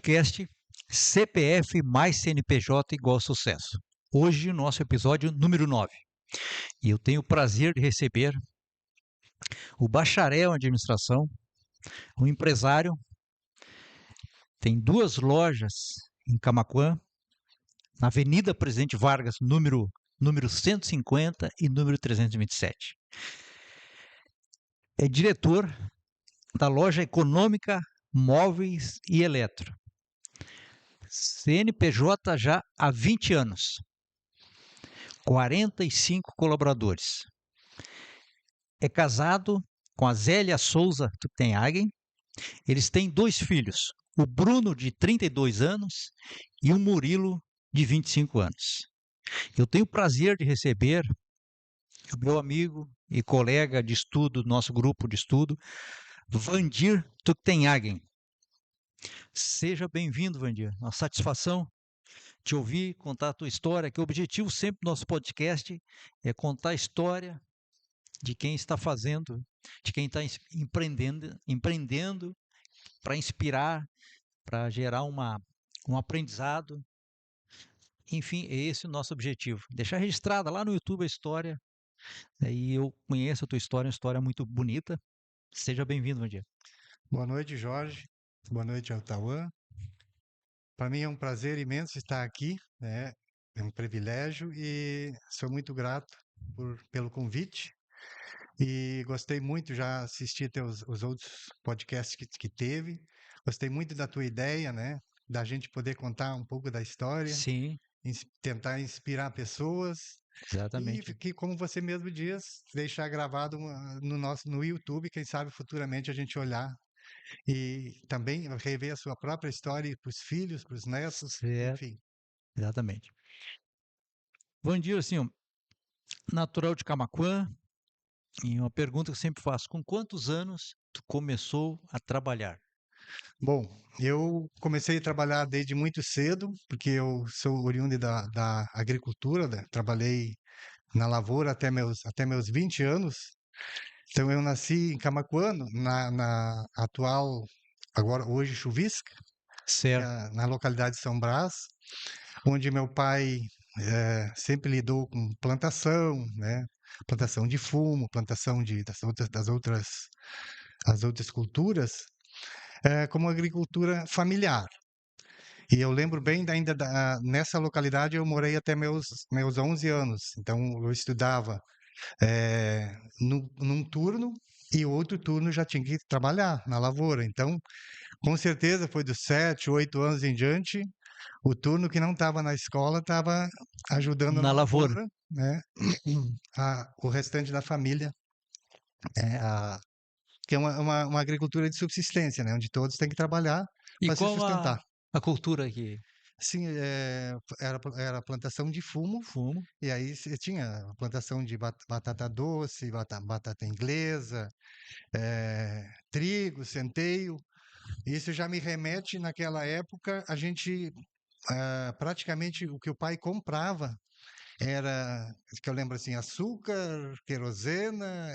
podcast CPF mais CNPJ igual sucesso. Hoje, nosso episódio número 9. E eu tenho o prazer de receber o bacharel em administração, um empresário, tem 2 lojas em Camaquã, na Avenida Presidente Vargas, número 150 e número 327. É diretor da loja econômica Móveis e Eletro. CNPJ já há 20 anos. 45 colaboradores. É casado com a Zélia Souza Tutenhagen. Eles têm 2 filhos, o Bruno, de 32 anos, e o Murilo, de 25 anos. Eu tenho o prazer de receber o meu amigo e colega de estudo, do nosso grupo de estudo, Vandir Tutenhagen. Seja bem-vindo, Vandir. Uma satisfação te ouvir, contar a tua história, que o objetivo sempre do nosso podcast é contar a história de quem está fazendo, de quem está empreendendo para inspirar, para gerar um aprendizado. Enfim, é esse o nosso objetivo. Deixar registrada lá no YouTube a história. E eu conheço a tua história, uma história muito bonita. Seja bem-vindo, Vandir. Boa noite, Jorge. Boa noite, Altauã. Para mim é um prazer imenso estar aqui, né? É um privilégio e sou muito grato pelo convite. E gostei muito, já assisti os outros podcasts que teve. Gostei muito da tua ideia, né? Da gente poder contar um pouco da história, Sim, tentar inspirar pessoas e exatamente. que, como você mesmo diz, deixar gravado no YouTube, quem sabe futuramente a gente olhar e também rever a sua própria história para os filhos, para os netos, Certo, enfim. exatamente. Vandir, assim, ó, natural de Camaquã, e uma pergunta que eu sempre faço: com quantos anos tu começou a trabalhar? Bom, eu comecei a trabalhar desde muito cedo, porque eu sou oriundo da agricultura, né? Trabalhei na lavoura até meus 20 anos. Então, eu nasci em Camaquã, na atual, agora hoje Chuvisca, Certo. na localidade de São Brás, onde meu pai sempre lidou com plantação, né? Plantação de fumo, plantação das outras culturas, como agricultura familiar. E eu lembro bem nessa localidade eu morei até meus 11 anos. Então eu estudava num turno e o outro turno já tinha que trabalhar na lavoura. Então, com certeza foi dos 7, 8 anos em diante, o turno que não estava na escola estava ajudando Na na lavoura. lavoura, né? O restante da família, é, a, que é uma agricultura de subsistência, né? Onde todos têm que trabalhar E para se qual sustentar. a cultura aqui? Sim, era plantação de fumo, Fumo. e aí você tinha a plantação de batata doce, batata inglesa, trigo, centeio. Isso já me remete, naquela época, a gente, praticamente, o que o pai comprava era, que eu lembro assim, açúcar, querosena,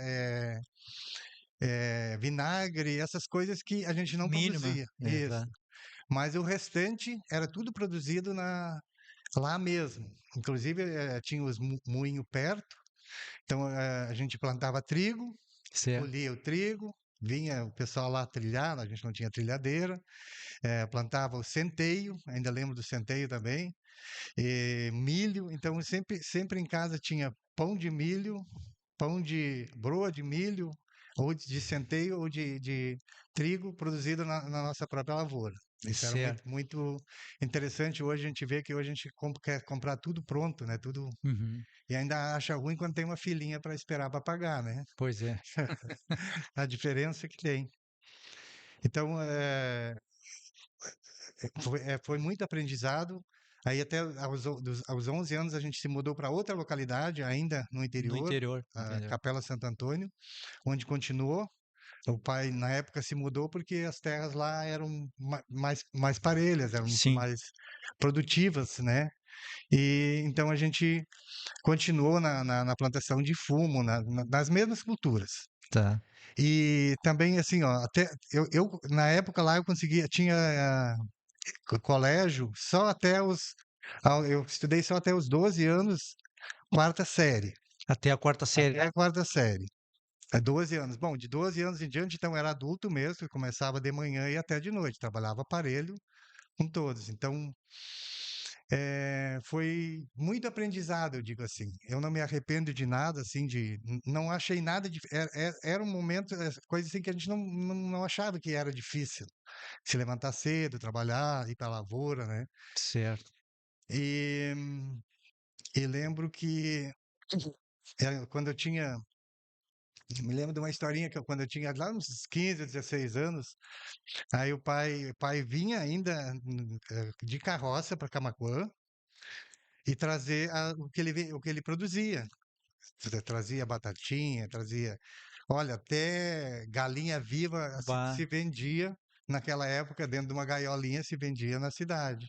vinagre, essas coisas que a gente não Mínima. produzia. Isso. Exato. Mas o restante era tudo produzido lá mesmo. Inclusive, tinha os moinhos perto, então a gente plantava trigo, Certo. colhia o trigo, vinha o pessoal lá trilhar, a gente não tinha trilhadeira, plantava o centeio, ainda lembro do centeio também, milho, então sempre em casa tinha pão de milho, pão de broa de milho, ou de centeio, ou de trigo produzido na nossa própria lavoura. Isso era Certo. muito, muito interessante. Hoje a gente vê que hoje a gente quer comprar tudo pronto, né? Tudo, Uhum. e ainda acha ruim quando tem uma filinha para esperar para pagar, né? Pois é. A diferença que tem. Então, foi muito aprendizado. Aí até aos 11 anos a gente se mudou para outra localidade, ainda no No interior, interior, a entendeu? Capela Santo Antônio, onde continuou. O pai, na época, se mudou porque as terras lá eram mais parelhas, eram Sim, mais produtivas, né? E então a gente continuou na plantação de fumo, nas mesmas culturas. tá. E também, assim, ó, até na época lá eu conseguia, tinha colégio só até eu estudei só até os 12 anos, quarta série, Até a quarta série. até a quarta série. É 12 anos. Bom, de 12 anos em diante, então era adulto mesmo, começava de manhã e até de noite, trabalhava aparelho com todos. Então, foi muito aprendizado, eu digo assim. Eu não me arrependo de nada, assim, não achei nada de, era um momento, coisa assim que a gente não achava que era difícil. Se levantar cedo, trabalhar, ir para a lavoura, né? Certo. E, e lembro que quando eu tinha, me lembro de uma historinha que quando eu tinha lá uns 15, 16 anos, aí o pai vinha ainda de carroça para Camaquã e trazer o que ele produzia. Trazia batatinha, trazia. Olha, até galinha viva Bah, se vendia naquela época, dentro de uma gaiolinha se vendia na cidade.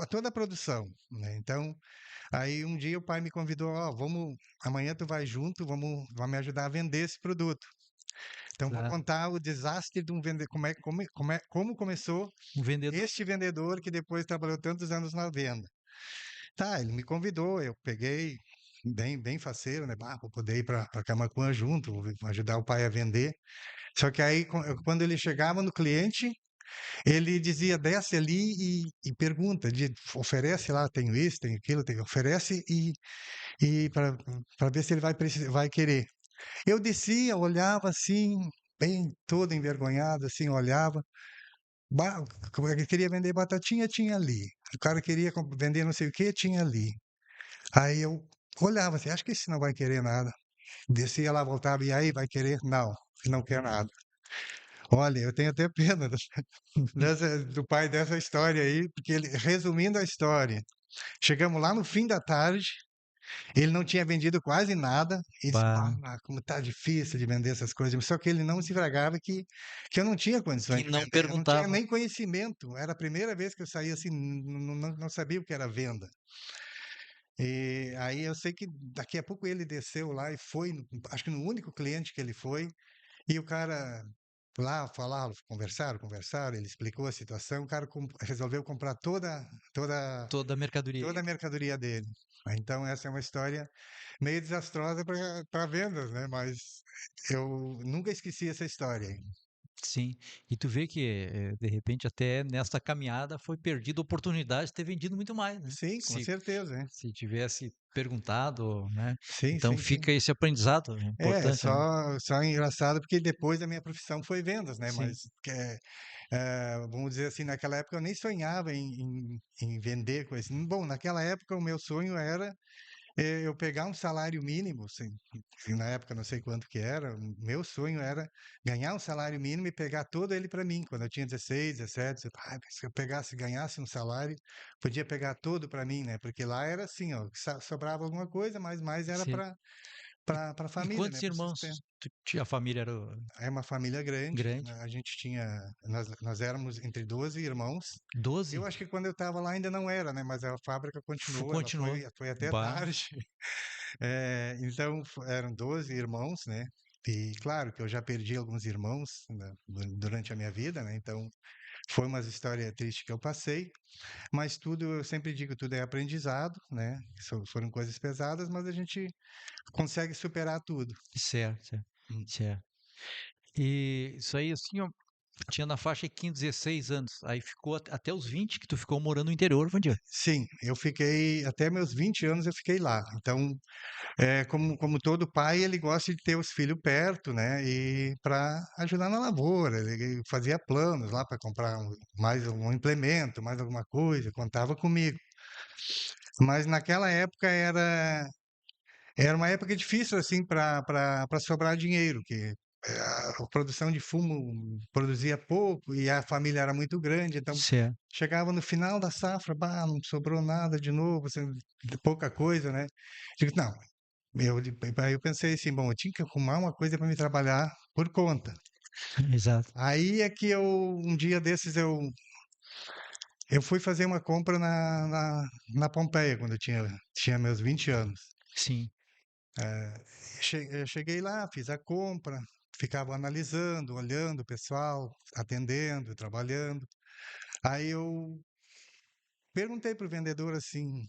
Toda a produção, né? Então, aí um dia o pai me convidou, ó, vamos, amanhã tu vai junto, vai me ajudar a vender esse produto. Então, vou tá. contar o desastre de um vendedor, como começou Um vendedor. este vendedor que depois trabalhou tantos anos na venda. Tá, ele me convidou, eu peguei, bem faceiro, né? Bah, vou poder ir para Camaquã junto, vou ajudar o pai a vender. Só que aí, quando ele chegava no cliente, ele dizia, desce ali e pergunta, oferece lá, tenho isso, tenho aquilo, oferece e para ver se ele vai querer. Eu descia, olhava assim, bem todo envergonhado, assim, olhava. Como é que queria vender batatinha, tinha ali. O cara queria vender não sei o que, tinha ali. Aí eu olhava assim, acho que esse não vai querer nada. Descia lá, voltava, e aí, vai querer? Não, não quer nada. Olha, eu tenho até pena do pai dessa história aí, porque ele, resumindo a história, chegamos lá no fim da tarde, ele não tinha vendido quase nada, e disse, Bah, "Ah, como tá difícil de vender essas coisas", só que ele não se bragava que eu não tinha que condições de não vender, eu não tinha perguntava. nem conhecimento, era a primeira vez que eu saía assim, não sabia o que era venda. E aí eu sei que daqui a pouco ele desceu lá e foi, acho que no único cliente que ele foi, e o cara lá falaram, conversaram, ele explicou a situação, o cara resolveu comprar toda, Toda a mercadoria. toda a mercadoria dele. Então essa é uma história meio desastrosa para vendas, né? Mas eu nunca esqueci essa história aí. Sim. E tu vê que, de repente, até nesta caminhada foi perdida a oportunidade de ter vendido muito mais, né? Sim, com Se, certeza, né? se tivesse perguntado, né? Sim, Então sim, sim. fica esse aprendizado É importante, né? só engraçado porque depois a minha profissão foi vendas, né? Sim, Mas vamos dizer assim, naquela época eu nem sonhava em vender coisa assim. Bom, naquela época o meu sonho era eu pegar um salário mínimo, assim, na época não sei quanto que era, o meu sonho era ganhar um salário mínimo e pegar todo ele para mim. Quando eu tinha 16, 17, se eu ganhasse um salário, podia pegar todo para mim, né? Porque lá era assim, ó, sobrava alguma coisa, mas mais era sim. para a E família, né? quantos Para o irmãos sustento. a família era É uma família grande, grande? né, a gente tinha, nós éramos entre 12 irmãos. Eu 12? acho que quando eu estava lá ainda não era, né? Mas a fábrica continuou, ela Continuou. foi até Bah, tarde. Então eram 12 irmãos, né? E claro que eu já perdi alguns irmãos, né, durante a minha vida, né? Então foi uma história triste que eu passei, mas tudo, eu sempre digo, tudo é aprendizado, né? Foram coisas pesadas, mas a gente consegue superar tudo. certo, certo, Hum. certo. E isso aí, assim, ó, tinha na faixa de 15, 16 anos. Aí ficou até os 20 que tu ficou morando no interior, Vandir. Sim, eu fiquei até meus 20 anos eu fiquei lá. Então, como todo pai, ele gosta de ter os filhos perto, né? E para ajudar na lavoura, ele fazia planos lá para comprar mais um implemento, mais alguma coisa, contava comigo. Mas naquela época era uma época difícil assim para sobrar dinheiro, que a produção de fumo produzia pouco e a família era muito grande, então Certo. chegava no final da safra, bah, não sobrou nada de novo, assim, pouca coisa, né? Digo, não, aí eu pensei assim, bom, eu tinha que arrumar uma coisa para me trabalhar por conta. Exato. Aí é que um dia desses, eu fui fazer uma compra na Pompeia, quando eu tinha meus 20 anos. Sim. Eu cheguei lá, fiz a compra, ficava analisando, olhando o pessoal, atendendo, trabalhando. Aí eu perguntei para o vendedor assim: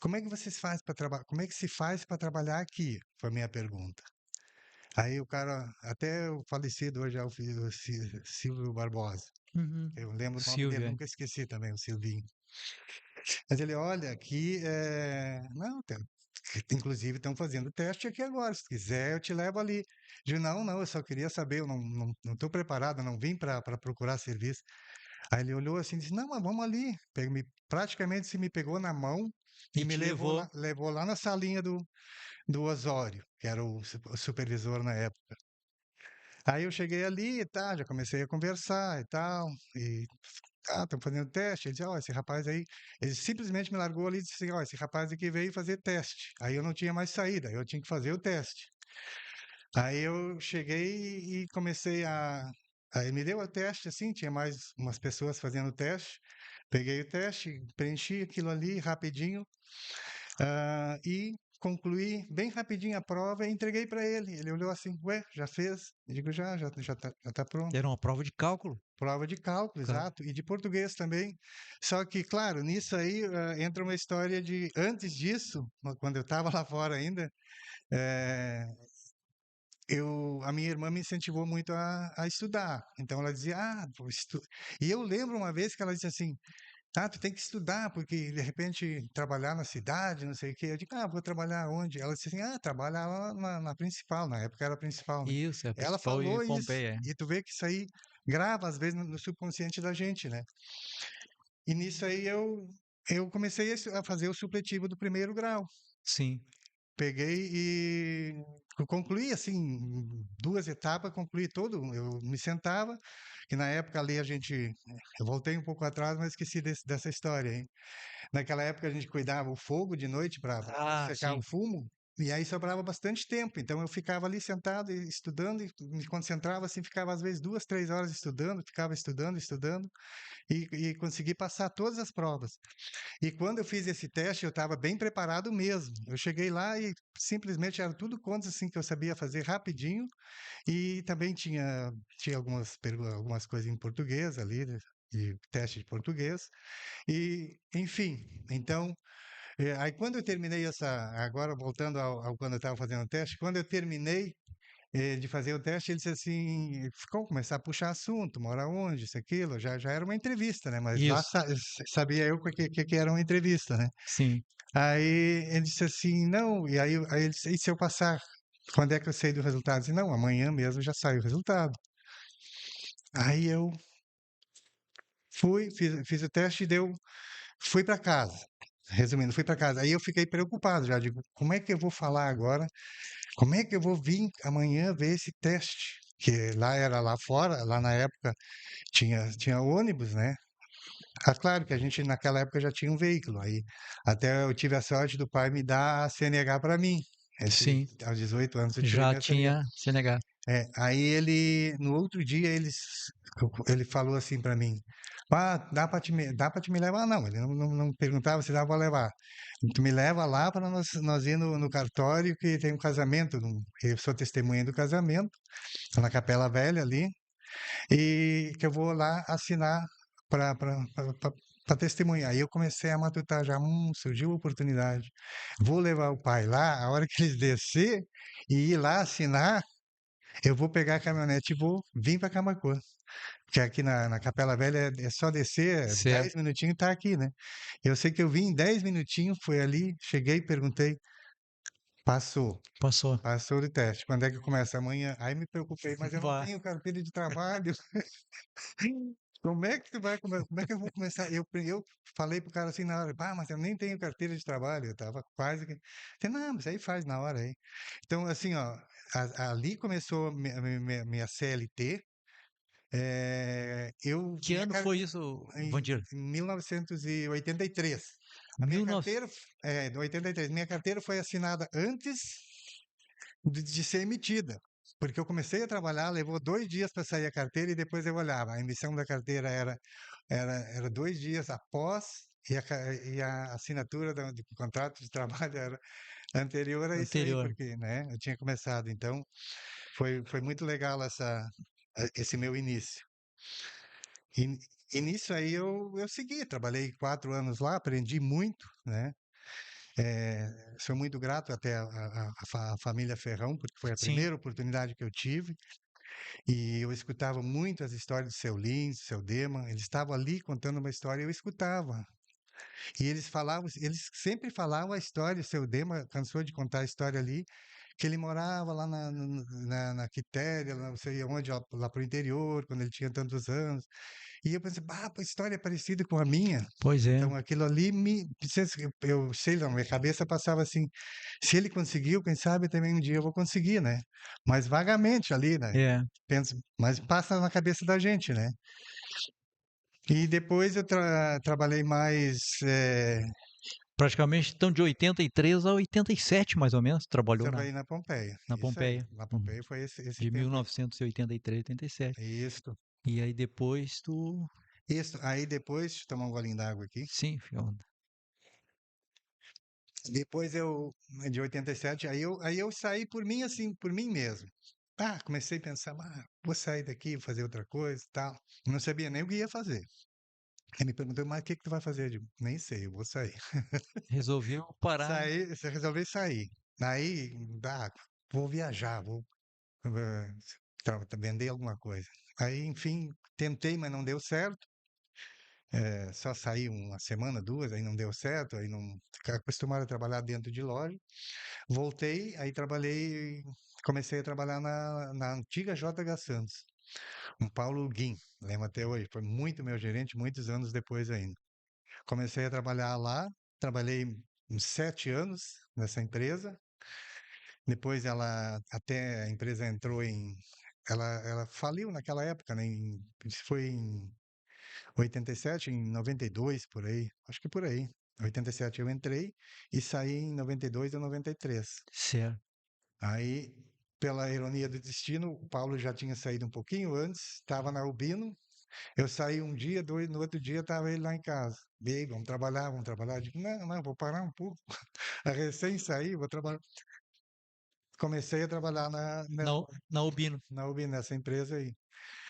Como é que vocês fazem para trabalhar? Como é que se faz para trabalhar aqui?" Foi a minha pergunta. Aí o cara, até o falecido hoje é o Silvio Barbosa. Uhum. Eu lembro o nome dele, Silvia. nunca esqueci também, o Silvinho. Mas ele, olha, aqui não, inclusive estão fazendo teste aqui agora. Se quiser, eu te levo ali. Eu digo, não, não, eu só queria saber, eu não estou preparado, eu não vim para procurar serviço. Aí ele olhou assim e disse, não, mas vamos ali. Praticamente se me pegou na mão e E me te levou levou. levou lá na salinha do Osório, que era o supervisor na época. Aí eu cheguei ali e tal, já comecei a conversar e tal, e estão fazendo teste. Ele disse, ó, esse rapaz aí, ele simplesmente me largou ali e disse, ó, esse rapaz aqui veio fazer teste. Aí eu não tinha mais saída, eu tinha que fazer o teste. Aí eu cheguei e comecei Aí me deu o teste assim, tinha mais umas pessoas fazendo o teste. Peguei o teste, preenchi aquilo ali rapidinho, e concluí bem rapidinho a prova e entreguei para ele. Ele olhou assim, ué, já fez? Eu digo, já tá pronto. Era uma prova de cálculo. Prova de cálculo, exato, e de português também. Só que, claro, nisso aí entra uma história de, antes disso, quando eu estava lá fora ainda, eh, a minha irmã me incentivou muito a estudar. Então ela dizia, pô, e eu lembro uma vez que ela disse assim, tu tem que estudar, porque de repente trabalhar na cidade, não sei o quê. Eu digo, vou trabalhar onde? Ela disse assim, trabalha lá na principal, na época era a principal, né? Isso, é a Ela principal em falou isso, Pompeia. e tu vê que isso aí grava às vezes no subconsciente da gente, né? E nisso aí eu comecei a fazer o supletivo do primeiro grau. Sim. Peguei e concluí, assim, 2 etapas, concluí todo. Eu me sentava, que na época ali eu voltei um pouco atrás, mas esqueci dessa história, hein. Naquela época a gente cuidava o fogo de noite para secar o Sim. fumo, e aí sobrava bastante tempo. Então eu ficava ali sentado e estudando, e me concentrava, assim, ficava às vezes 2, 3 horas estudando, ficava estudando, estudando, e consegui passar todas as provas. E quando eu fiz esse teste, eu estava bem preparado mesmo. Eu cheguei lá e simplesmente era tudo contas assim que eu sabia fazer rapidinho, e também tinha algumas coisas em português ali, né, de teste de português. E, enfim, então, aí quando eu terminei agora voltando ao quando eu estava fazendo o teste, quando eu terminei de fazer o teste, ele disse assim, ficou começar a puxar assunto, mora onde, isso, aquilo, já era uma entrevista, né? Mas lá Isso. sabia eu que era uma entrevista, né? Sim. Aí ele disse assim, não, aí ele disse, e se eu passar, quando é que eu sei do resultado? Eu disse, não, amanhã mesmo já sai o resultado. Aí eu fiz o teste e fui para casa. Resumindo, fui para casa. Aí eu fiquei preocupado já, digo, como é que eu vou falar agora? Como é que eu vou vir amanhã ver esse teste? Que lá era lá fora, lá na época tinha ônibus, né? Claro que a gente naquela época já tinha um veículo, aí até eu tive a sorte do pai me dar a CNH para mim. Sim. Aos 18 anos eu tirei Já minha CNH. tinha CNH. Aí no outro dia ele falou assim para mim, dá para te me levar? Não, ele não perguntava se dava para levar. Tu me leva lá para nós ir no cartório que tem um casamento, eu sou testemunha do casamento, na Capela Velha ali, e que eu vou lá assinar para testemunhar. Aí eu comecei a matutar já, surgiu a oportunidade. Vou levar o pai lá, a hora que eles descer e ir lá assinar, eu vou pegar a caminhonete e vou vir para Camaquã. Que aqui na Capela Velha é só descer, 10 Certo. minutinhos e tá aqui, né? Eu sei que eu vim em 10 minutinhos, fui ali, cheguei, perguntei, passou. Passou. Passou do teste. Quando é que começa? Amanhã. Aí me preocupei, mas eu não Vá. tenho carteira de trabalho. Como é que tu vai começar? Como é que eu vou começar? Eu falei pro cara assim na hora, mas eu nem tenho carteira de trabalho. Eu tava quase que. Não, mas aí faz na hora aí. Então, assim, ó, ali começou minha CLT. Que ano foi isso, Em Vandir? 1983. A minha 19... carteira, de 83. Minha carteira foi assinada antes de ser emitida. Porque eu comecei a trabalhar, levou 2 dias para sair a carteira e depois eu olhava. A emissão da carteira era 2 dias após e a assinatura do contrato de trabalho era anterior a isso aí, anterior. porque, né, eu tinha começado. Então, foi muito legal esse meu início. E, e nisso aí eu segui, trabalhei 4 anos lá, aprendi muito, né? Sou muito grato até a família Ferrão, porque foi a Sim, primeira oportunidade que eu tive. E eu escutava muito as histórias do seu Lins, do seu Dema. Eles estavam ali contando uma história e eu escutava. E eles sempre falavam a história. O seu Dema cansou de contar a história ali, que ele morava lá na Quitéria, lá não sei onde, lá para o interior, quando ele tinha tantos anos. E eu pensei, bah, a história é parecida com a minha. pois é. Então aquilo ali eu sei lá, minha cabeça passava assim, se ele conseguiu, quem sabe também um dia eu vou conseguir, né? Mas vagamente ali, né? É. Penso, mas passa na cabeça da gente, né? E depois eu trabalhei mais, Praticamente então de 83 a 87, mais ou menos, trabalhou trabalhei na Pompeia, na isso aí. Pompeia. Na Uhum. Pompeia foi esse De tempo aí. 1983 a 87. Isso. E aí depois tu. Isso. Aí depois, deixa eu tomar um golinho d'água aqui. Sim, fica à vontade. Depois de 87, aí eu saí por mim, assim, por mim mesmo. Ah, comecei a pensar, vou sair daqui, vou fazer outra coisa e tal. Não sabia nem o que ia fazer. Ele me perguntou, mas o que que tu vai fazer? Eu digo, nem sei, eu vou sair. Resolveu parar. Saí, você resolveu sair. Aí, vou viajar, vou vender alguma coisa. Aí, enfim, tentei, mas não deu certo. Só saí uma semana, duas, aí não deu certo, aí não ficar acostumado a trabalhar dentro de loja. Voltei, aí comecei a trabalhar na antiga JH Santos, com Paulo Guim, lembro até hoje, foi muito meu gerente, muitos anos depois ainda. Comecei a trabalhar lá, trabalhei uns 7 anos nessa empresa, depois até a empresa entrou ela faliu naquela época, né? Isso foi em 87, em 92, por aí, acho que por aí. 87 eu entrei e saí em 92 ou 93. Certo. Aí, pela ironia do destino, o Paulo já tinha saído um pouquinho antes, estava na Albino. Eu saí um dia, dois, no outro dia estava ele lá em casa. Bem, vamos trabalhar, vamos trabalhar. Eu digo, não, não, vou parar um pouco. A recém saí, vou trabalhar. Comecei a trabalhar Na Albino. na Albino, nessa empresa aí.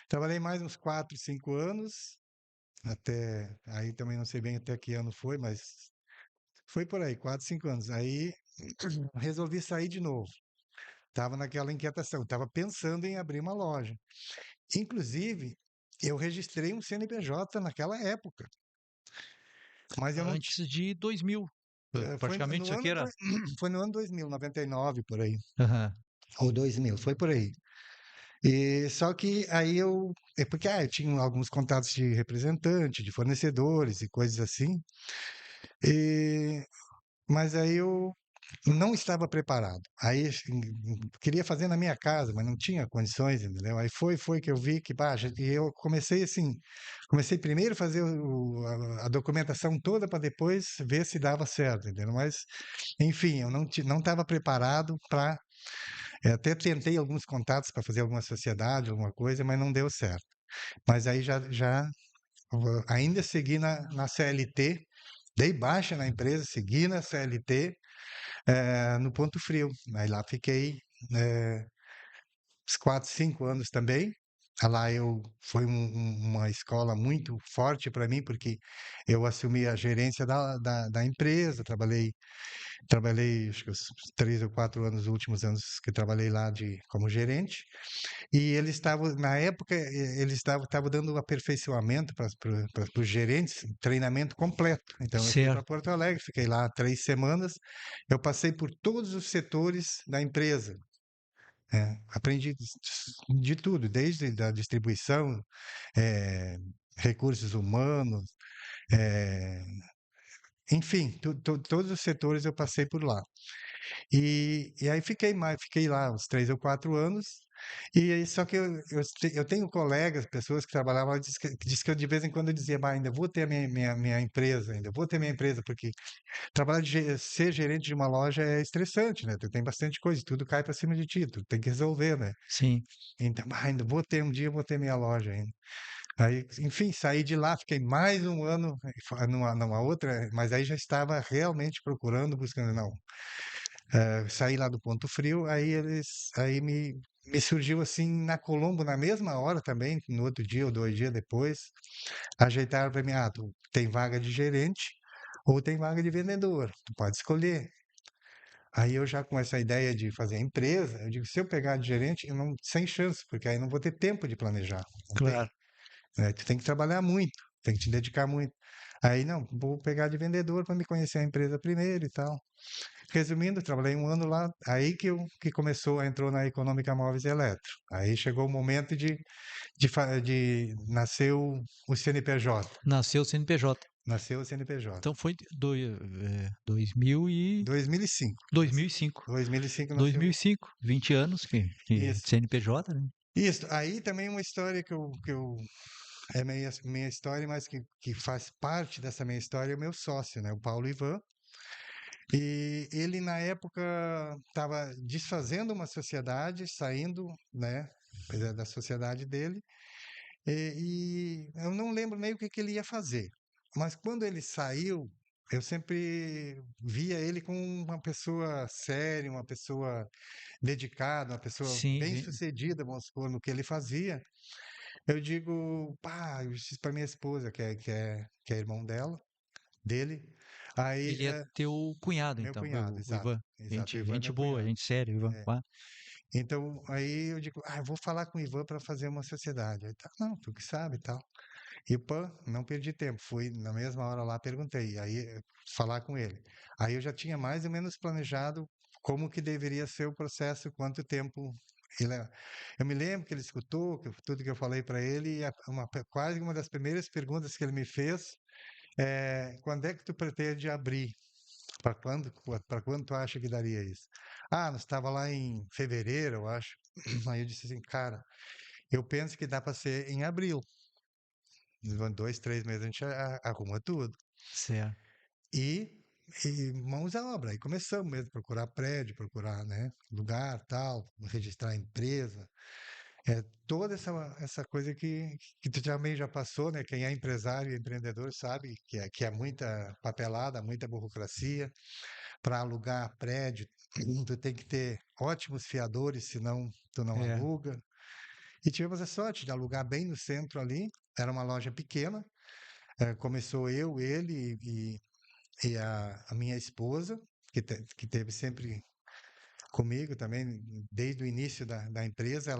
Trabalhei mais uns 4, 5 anos, até aí também não sei bem até que ano foi, mas foi por aí, 4, 5 anos. Aí resolvi sair de novo. Estava naquela inquietação, estava pensando em abrir uma loja. Inclusive, eu registrei um CNPJ naquela época, mas eu não. Antes de 2000. Foi Praticamente no isso aqui ano, era. foi no ano 2000, 99, por aí. Aham. Ou 2000, foi por aí. E só que aí porque eu tinha alguns contatos de representante, de fornecedores e coisas assim. E, mas aí eu não estava preparado. Aí assim, queria fazer na minha casa, mas não tinha condições, entendeu? Aí foi que eu vi que, e eu comecei assim, comecei primeiro a fazer a documentação toda para depois ver se dava certo, entendeu? Mas, enfim, eu não estava preparado para. Até tentei alguns contatos para fazer alguma sociedade, alguma coisa, mas não deu certo. Mas aí ainda segui na CLT, dei baixa na empresa, segui na CLT, no Ponto Frio. Aí lá fiquei uns 4, 5 anos também. Lá foi uma escola muito forte para mim, porque eu assumi a gerência da empresa, trabalhei acho que os 3 ou 4 anos, os últimos anos que trabalhei lá como gerente. E eles estavam, na época, eles estavam dando um aperfeiçoamento para os gerentes, treinamento completo. Então, eu fui para Certo. Porto Alegre, fiquei lá 3 semanas. Eu passei por todos os setores da empresa. Aprendi de tudo, desde a distribuição, eh, recursos humanos, eh, enfim, todos os setores eu passei por lá. E aí fiquei lá uns 3 ou 4 anos. E aí, só que eu tenho colegas, pessoas que trabalhavam lá, diz que eu de vez em quando eu dizia, ainda vou ter a minha empresa, ainda vou ter minha empresa, porque ser gerente de uma loja é estressante, né? Tu tem bastante coisa, tudo cai para cima de ti, tu tem que resolver, né? Sim. Então, ainda vou ter um dia, eu vou ter minha loja ainda. Aí, enfim, saí de lá, fiquei mais um ano numa outra, mas aí já estava realmente procurando, buscando, não. Saí lá do Ponto Frio, aí me surgiu assim na Colombo, na mesma hora também, no outro dia ou 2 dias depois, ajeitaram para mim, tu tem vaga de gerente ou tem vaga de vendedor, tu pode escolher. Aí eu já com essa ideia de fazer a empresa, eu digo, se eu pegar de gerente, eu não, sem chance, porque aí não vou ter tempo de planejar, não tem, Claro. né? Tu tem que trabalhar muito, tem que te dedicar muito. Aí não, vou pegar de vendedor para me conhecer a empresa primeiro e tal. Resumindo, trabalhei 1 ano lá, aí que começou, entrou na Econômica Móveis e Eletro. Aí chegou o momento de nascer o CNPJ. Nasceu o CNPJ. Nasceu o CNPJ. Então foi 2000 e 2005. 2005. 2005 nasceu. 2005, 20 anos que Isso. CNPJ, né? Isso. Aí também uma história que eu é minha história, mas que faz parte dessa minha história é o meu sócio, né? O Paulo Ivan. E ele, na época, estava desfazendo uma sociedade, saindo, né, da sociedade dele, e eu não lembro nem o que que ele ia fazer. Mas quando ele saiu, eu sempre via ele como uma pessoa séria, uma pessoa dedicada, uma pessoa Sim, bem-sucedida, vamos supor, no que ele fazia. Eu digo, pá, eu disse para minha esposa, que é irmão dele, aí ele é teu cunhado, meu então, cunhado, o exato, Ivan. exato, o Gente, Ivan é gente meu boa, cunhado. gente séria, o Ivan. É. Pá. Então, aí eu digo, eu vou falar com o Ivan para fazer uma sociedade. Aí tá, não, tu que sabe e tal. E pã, não perdi tempo, fui na mesma hora lá, perguntei, aí falar com ele. Aí eu já tinha mais ou menos planejado como que deveria ser o processo, quanto tempo ele. Eu me lembro que ele escutou tudo que eu falei para ele, e quase uma das primeiras perguntas que ele me fez é: quando é que tu pretende abrir? Para quando tu acha que daria isso? Nós estava lá em fevereiro, eu acho. Aí eu disse assim, cara, eu penso que dá para ser em abril. Em 2, 3 meses a gente arruma tudo. Certo. E, e mãos à obra. Aí começamos mesmo a procurar prédio, procurar, né, lugar, tal, registrar a empresa. Toda essa coisa que tu também já passou, né? Quem é empresário e empreendedor sabe que é muita papelada, muita burocracia. Para alugar prédio, tu tem que ter ótimos fiadores, senão tu não É, aluga. E tivemos a sorte de alugar bem no centro ali. Era uma loja pequena. Começou eu, ele e a minha esposa, que teve sempre comigo também, desde o início da empresa.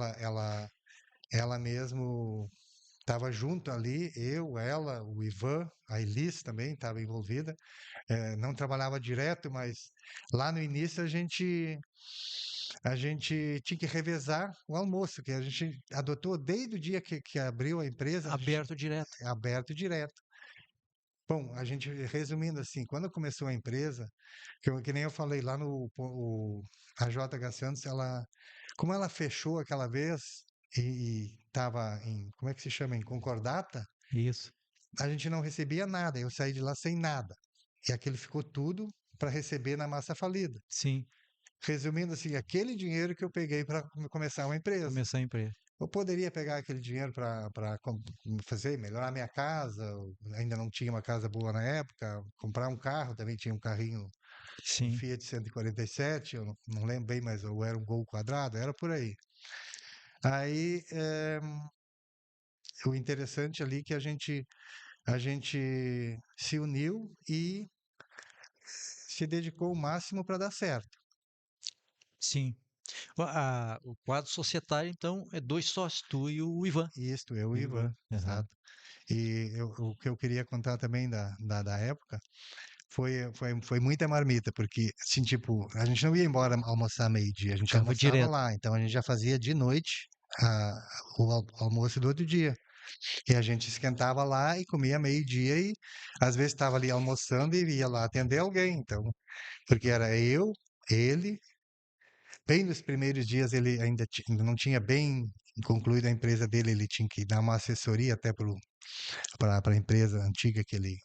Ela mesmo estava junto ali, eu, ela, o Ivan, a Elis também estava envolvida. Não trabalhava direto, mas lá no início a gente tinha que revezar o almoço, que a gente adotou desde o dia que abriu a empresa, a gente aberto direto. é aberto direto. Bom, a gente, resumindo assim, quando começou a empresa, que nem eu falei lá a JH Santos, como ela fechou aquela vez e estava como é que se chama, em concordata, Isso. a gente não recebia nada, eu saí de lá sem nada. E aquilo ficou tudo para receber na massa falida. Sim, Resumindo assim, aquele dinheiro que eu peguei para começar uma empresa. começar a empresa. Eu poderia pegar aquele dinheiro para fazer, melhorar minha casa, ainda não tinha uma casa boa na época, comprar um carro, também tinha um carrinho, um Sim, Fiat 147, eu não lembro bem, mas ou era um Gol quadrado, era por aí. Aí, o interessante ali é que a gente se uniu e se dedicou o máximo para dar certo. sim. O quadro societário, então, é dois sócios, tu e o Ivan. Isto, eu O e o Ivan, Ivan. Aham. exato. E o que eu queria contar também da época foi muita marmita, porque, assim, tipo, a gente não ia embora almoçar meio-dia, a gente Ficava almoçava direto. lá, então a gente já fazia de noite o almoço do outro dia. E a gente esquentava lá e comia meio-dia e às vezes estava ali almoçando e ia lá atender alguém, então, porque era eu, ele. Bem nos primeiros dias ele ainda não tinha bem concluído a empresa dele, ele tinha que dar uma assessoria até para a empresa antiga que ele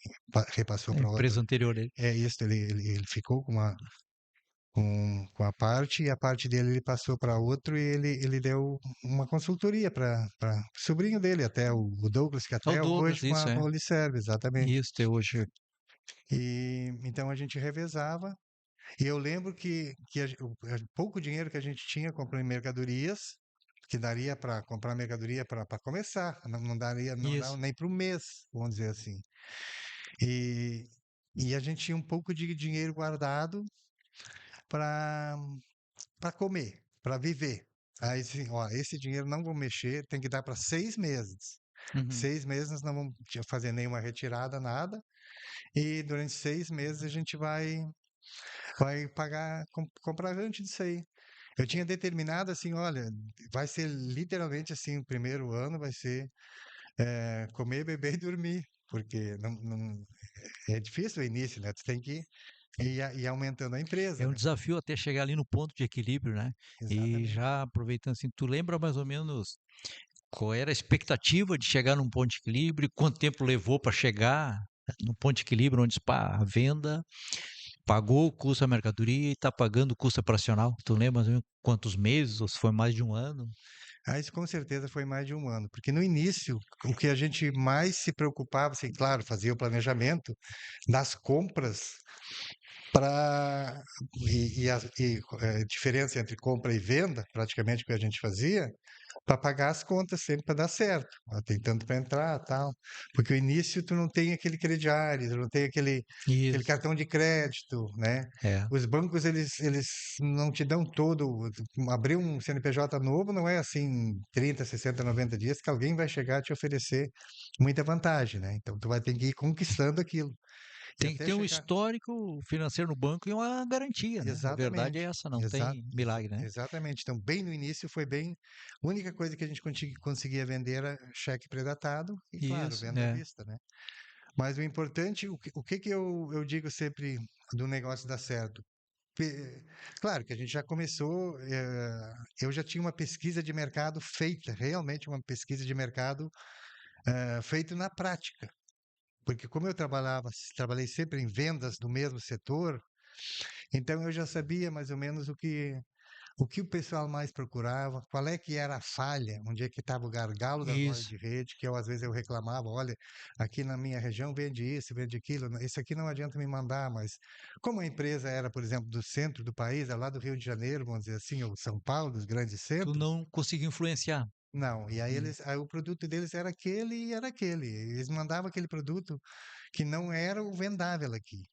repassou A para outra. empresa anterior dele. É isso, ele ficou com a parte, e a parte dele ele passou para outro, e ele deu uma consultoria para sobrinho dele, até o Douglas, que É o até hoje Douglas, isso, é. lhe serve, exatamente. Isso, até hoje. E então a gente revezava. E eu lembro que o pouco dinheiro que a gente tinha comprando em mercadorias, que daria para comprar mercadoria para começar, não daria, não dava Isso. nem para o mês, vamos dizer assim. E, e a gente tinha um pouco de dinheiro guardado para comer, para viver. Aí, assim, ó, esse dinheiro não vou mexer, tem que dar para 6 meses. Uhum. 6 meses nós não vamos fazer nenhuma retirada, nada. E durante 6 meses a gente vai pagar, comprar antes disso aí. Eu tinha determinado assim, olha, vai ser literalmente assim, o primeiro ano vai ser comer, beber e dormir, porque é difícil o início, né? Tu tem que ir aumentando a É empresa, um né? desafio até chegar ali no ponto de equilíbrio, né? E Exatamente. já aproveitando assim, tu lembra mais ou menos qual era a expectativa de chegar num ponto de equilíbrio? Quanto tempo levou para chegar no ponto de equilíbrio onde pá, a venda pagou o custo da mercadoria e está pagando o custo operacional? Tu lembra mais ou menos quantos meses ou se foi mais de um ano? Ah, isso com certeza foi mais de um ano, porque no início, o que a gente mais se preocupava, assim, claro, fazia o planejamento das compras para diferença entre compra e venda, praticamente o que a gente fazia, para pagar as contas sempre para dar certo. Ó, tem tanto para entrar, tal. Porque o início tu não tem aquele crediário, tu não tem aquele Isso, cartão de crédito, né? é. Os bancos eles não te dão todo, abrir um CNPJ novo não é assim 30, 60, 90 dias que alguém vai chegar a te oferecer muita vantagem, né? Então tu vai ter que ir conquistando aquilo. E Tem que até ter um chegar. histórico financeiro no banco e uma garantia, né? A verdade é Exatamente. essa, não tem milagre, né? Exatamente. Então, bem no início foi bem. A única coisa que a gente conseguia vender era cheque pré-datado e, claro, Isso, venda à é. vista, né? Mas o importante, o que eu digo sempre do negócio dar certo? Claro que a gente já começou, eu já tinha uma pesquisa de mercado feita, realmente uma pesquisa de mercado feita na prática. Porque como eu trabalhei sempre em vendas do mesmo setor, então eu já sabia mais ou menos o que o pessoal mais procurava, qual é que era a falha, onde é que estava o gargalo das lojas Isso. de rede, que eu às vezes eu reclamava, olha, aqui na minha região vende isso, vende aquilo, isso aqui não adianta me mandar, mas como a empresa era, por exemplo, do centro do país, lá do Rio de Janeiro, vamos dizer assim, ou São Paulo, dos grandes Tu centros, não conseguiu influenciar. não, e aí Hum. aí o produto deles era aquele e era aquele, eles mandavam aquele produto que não era o vendável aqui.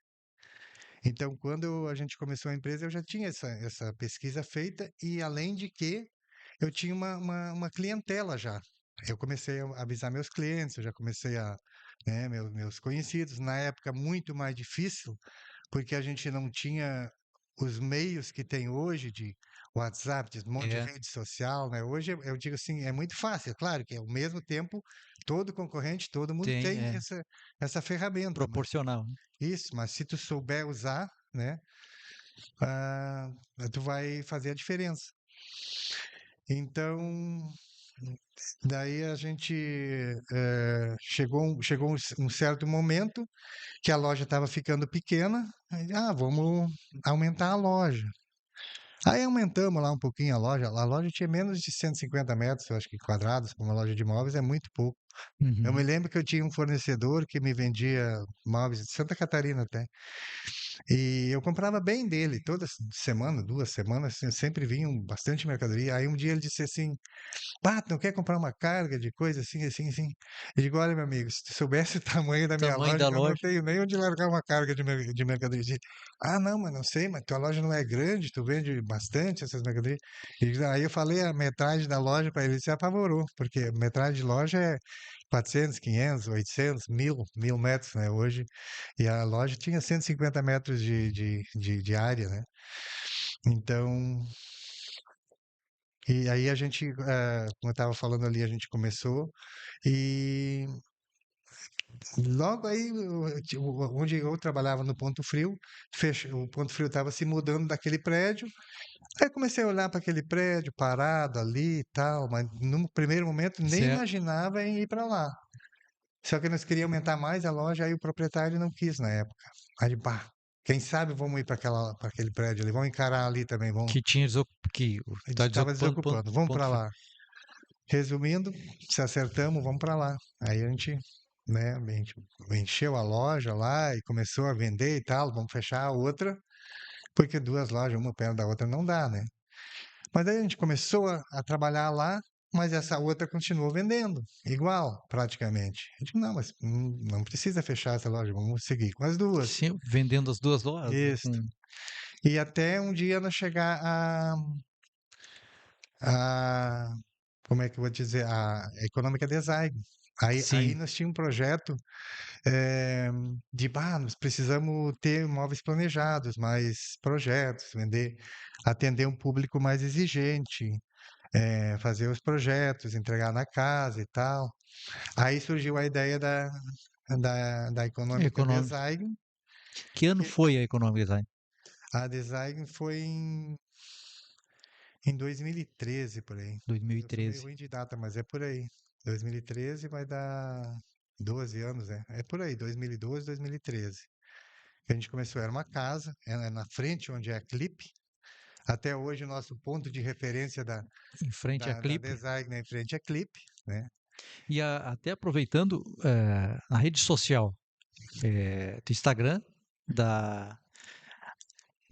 Então, quando a gente começou a empresa, eu já tinha essa pesquisa feita e, além de que, eu tinha uma clientela já. Eu comecei a avisar meus clientes, eu já comecei né, meus conhecidos. Na época, muito mais difícil, porque a gente não tinha os meios que tem hoje de WhatsApp, de um monte de É, rede social, né? Hoje eu digo assim, é muito fácil, claro que ao mesmo tempo todo concorrente, todo mundo tem, tem essa ferramenta, mas proporcional, né? isso, mas se tu souber usar, né, ah, tu vai fazer a diferença. Então, daí a gente chegou um certo momento que a loja estava ficando pequena, aí, vamos aumentar a loja. Aí aumentamos lá um pouquinho a loja tinha menos de 150 metros, eu acho que quadrados, para uma loja de móveis é muito pouco. Eu me Uhum. lembro que eu tinha um fornecedor que me vendia móveis de Santa Catarina até. E eu comprava bem dele, toda semana, 2 semanas, assim, sempre vinha bastante mercadoria. Aí um dia ele disse assim: "Bah, tu não quer comprar uma carga de coisa assim, assim, assim?" Eu digo: "Olha, meu amigo, se tu soubesse o tamanho da minha Tamanho loja, da eu não loja. tenho nem onde largar uma carga de mercadoria." Ele disse, não, mas não sei, mas tua loja não é grande, tu vende bastante essas mercadorias. Aí eu falei a metragem da loja para ele, ele se apavorou, porque a metragem de loja é 400, 500, 800, 1000 metros, né, hoje. E a loja tinha 150 metros de área, né? Então, e aí a gente, como eu estava falando ali, a gente começou e logo aí, onde eu trabalhava no Ponto Frio, o Ponto Frio estava se mudando daquele prédio. Aí eu comecei a olhar para aquele prédio parado ali e tal, mas no primeiro momento nem Certo. imaginava em ir para lá. Só que nós queríamos aumentar mais a loja, aí o proprietário não quis na época. Aí, pá, quem sabe vamos ir para aquele prédio ali, vamos encarar ali também, vamos. Que tinha que A gente tá estava desocupando desocupando, vamos ponto para frio. lá. Resumindo, se acertamos, vamos para lá. Aí né, a gente encheu a loja lá e começou a vender e tal, vamos fechar a outra, porque duas lojas, uma perto da outra, não dá, né? Mas aí a gente começou a trabalhar lá mas essa outra continuou vendendo, igual, praticamente. Eu digo, não, mas não precisa fechar essa loja, vamos seguir com as duas. Sim, vendendo as duas lojas. Isso. E até um dia nós chegar a como é que eu vou dizer, a Econômica Design. Aí Sim, nós tínhamos um projeto nós precisamos ter móveis planejados, mais projetos, vender, atender um público mais exigente, fazer os projetos, entregar na casa e tal. Aí surgiu a ideia da Econômica econômico. Design. Que ano Que foi a Econômica Design? a Design foi em 2013, por aí. Eu sou meio 2013. ruim de data, mas é por aí. 2013 vai dar 12 anos, é. É por aí, 2012, 2013. Que a gente começou, era uma casa, é na frente onde é a Clip. Até hoje o nosso ponto de referência Em frente à da Clip. Design é em frente à Clip, né? E até aproveitando, na rede social do Instagram, da,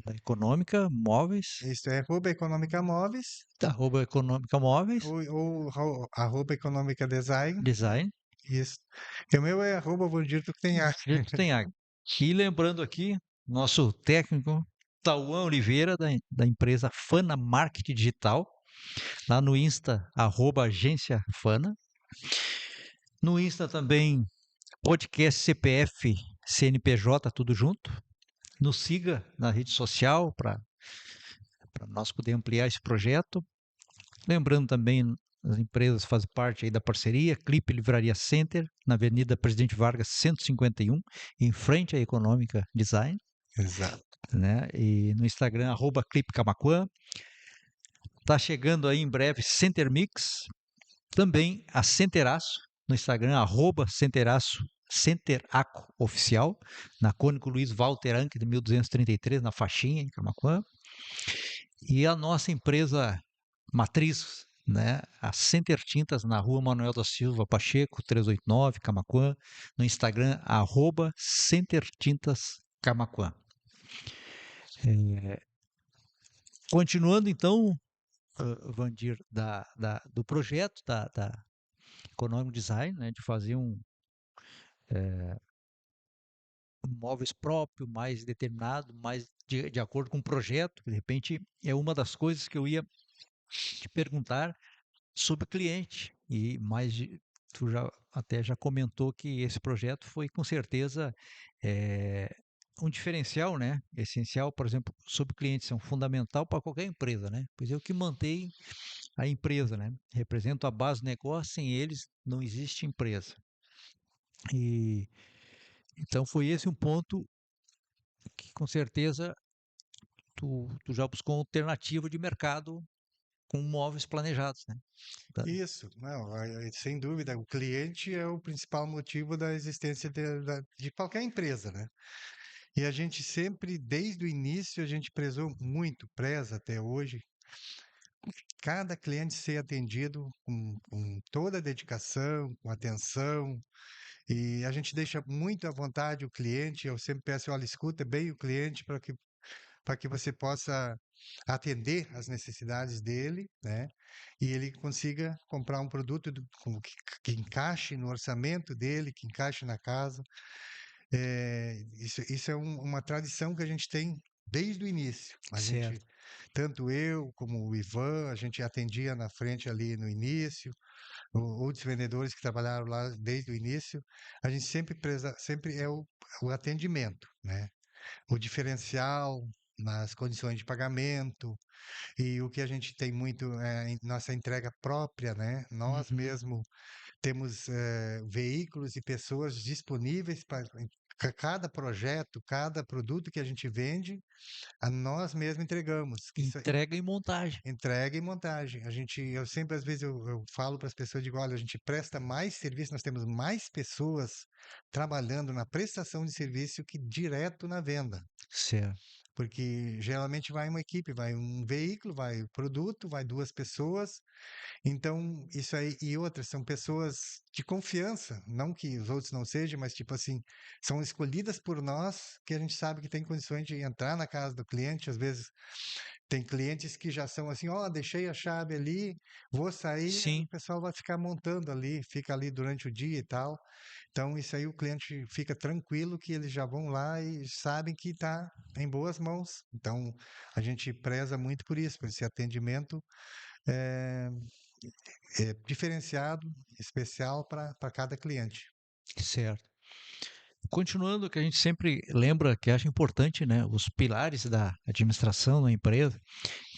da Econômica Móveis, Isso é arroba Econômica Móveis da arroba Econômica Móveis, ou arroba Econômica Design. Design, Isso. E o meu é arroba Vandir Tuctenhaque. Jeito tem água. E lembrando aqui, nosso técnico, Tauan Oliveira, da empresa Fana Marketing Digital, lá no Insta, arroba agência Fana. No Insta também, podcast CPF, CNPJ, tudo junto. Nos siga na rede social para nós poder ampliar esse projeto. Lembrando também, as empresas fazem parte aí da parceria, Clipe Livraria Center, na Avenida Presidente Vargas 151, em frente à Econômica Design, Exato. né? E no Instagram, arroba Clipe Camaquã. Tá chegando aí em breve Center Mix, também a Centeraço, no Instagram, arroba Centeraço, Centeraco Oficial, na Cônico Luiz Walter Anque, de 1233, na faixinha, em Camaquã. E a nossa empresa matriz, né, a Center Tintas, na rua Manuel da Silva Pacheco, 389, Camaquã, no Instagram, arroba Center Tintas Camaquã. Continuando então, Vandir, do projeto da Economic Design, né, de fazer um móveis próprio, mais determinado, mais de acordo com o projeto, de repente é uma das coisas que eu ia te perguntar sobre o cliente. E mais tu já comentou que esse projeto foi com certeza é, um diferencial, né? Essencial, por exemplo, sobre clientes, são fundamental para qualquer empresa, né? Pois é o que mantém a empresa, né? Representa a base do negócio, sem eles não existe empresa. E então foi esse um ponto que com certeza tu já buscou alternativa de mercado com móveis planejados, né? Da- Isso, não, sem dúvida, o cliente é o principal motivo da existência de qualquer empresa, né? E a gente sempre, desde o início, a gente prezou muito, preza até hoje, cada cliente ser atendido com toda a dedicação, com atenção, e a gente deixa muito à vontade o cliente. Eu sempre peço, olha, escuta bem o cliente para que você possa atender às necessidades dele, né? E ele consiga comprar um produto que encaixe no orçamento dele, que encaixe na casa. Isso é uma tradição que a gente tem desde o início. A gente, Certo. tanto eu como o Ivan, a gente atendia na frente ali no início, outros vendedores que trabalharam lá desde o início. A gente sempre é o atendimento, né? O diferencial nas condições de pagamento, e o que a gente tem muito é nossa entrega própria, né? Nós Uhum. mesmo temos veículos e pessoas disponíveis para cada projeto, cada produto que a gente vende, a nós mesmos entregamos. Que isso, Entrega e montagem. entrega e montagem. Eu sempre, às vezes, eu falo para as pessoas, digo, olha, a gente presta mais serviço, nós temos mais pessoas trabalhando na prestação de serviço que direto na venda. Certo. Porque geralmente vai uma equipe, vai um veículo, vai o produto, vai duas pessoas. Então, isso aí, e outras, são pessoas de confiança, não que os outros não sejam, mas tipo assim, são escolhidas por nós, que a gente sabe que tem condições de entrar na casa do cliente, às vezes Tem clientes que já são assim, ó, deixei a chave ali, vou sair, o Sim, pessoal vai ficar montando ali, fica ali durante o dia e tal. Então, isso aí o cliente fica tranquilo que eles já vão lá e sabem que está em boas mãos. Então, a gente preza muito por esse atendimento eh, diferenciado, especial para cada cliente. certo. Continuando, que a gente sempre lembra que acha importante, né, os pilares da administração da empresa,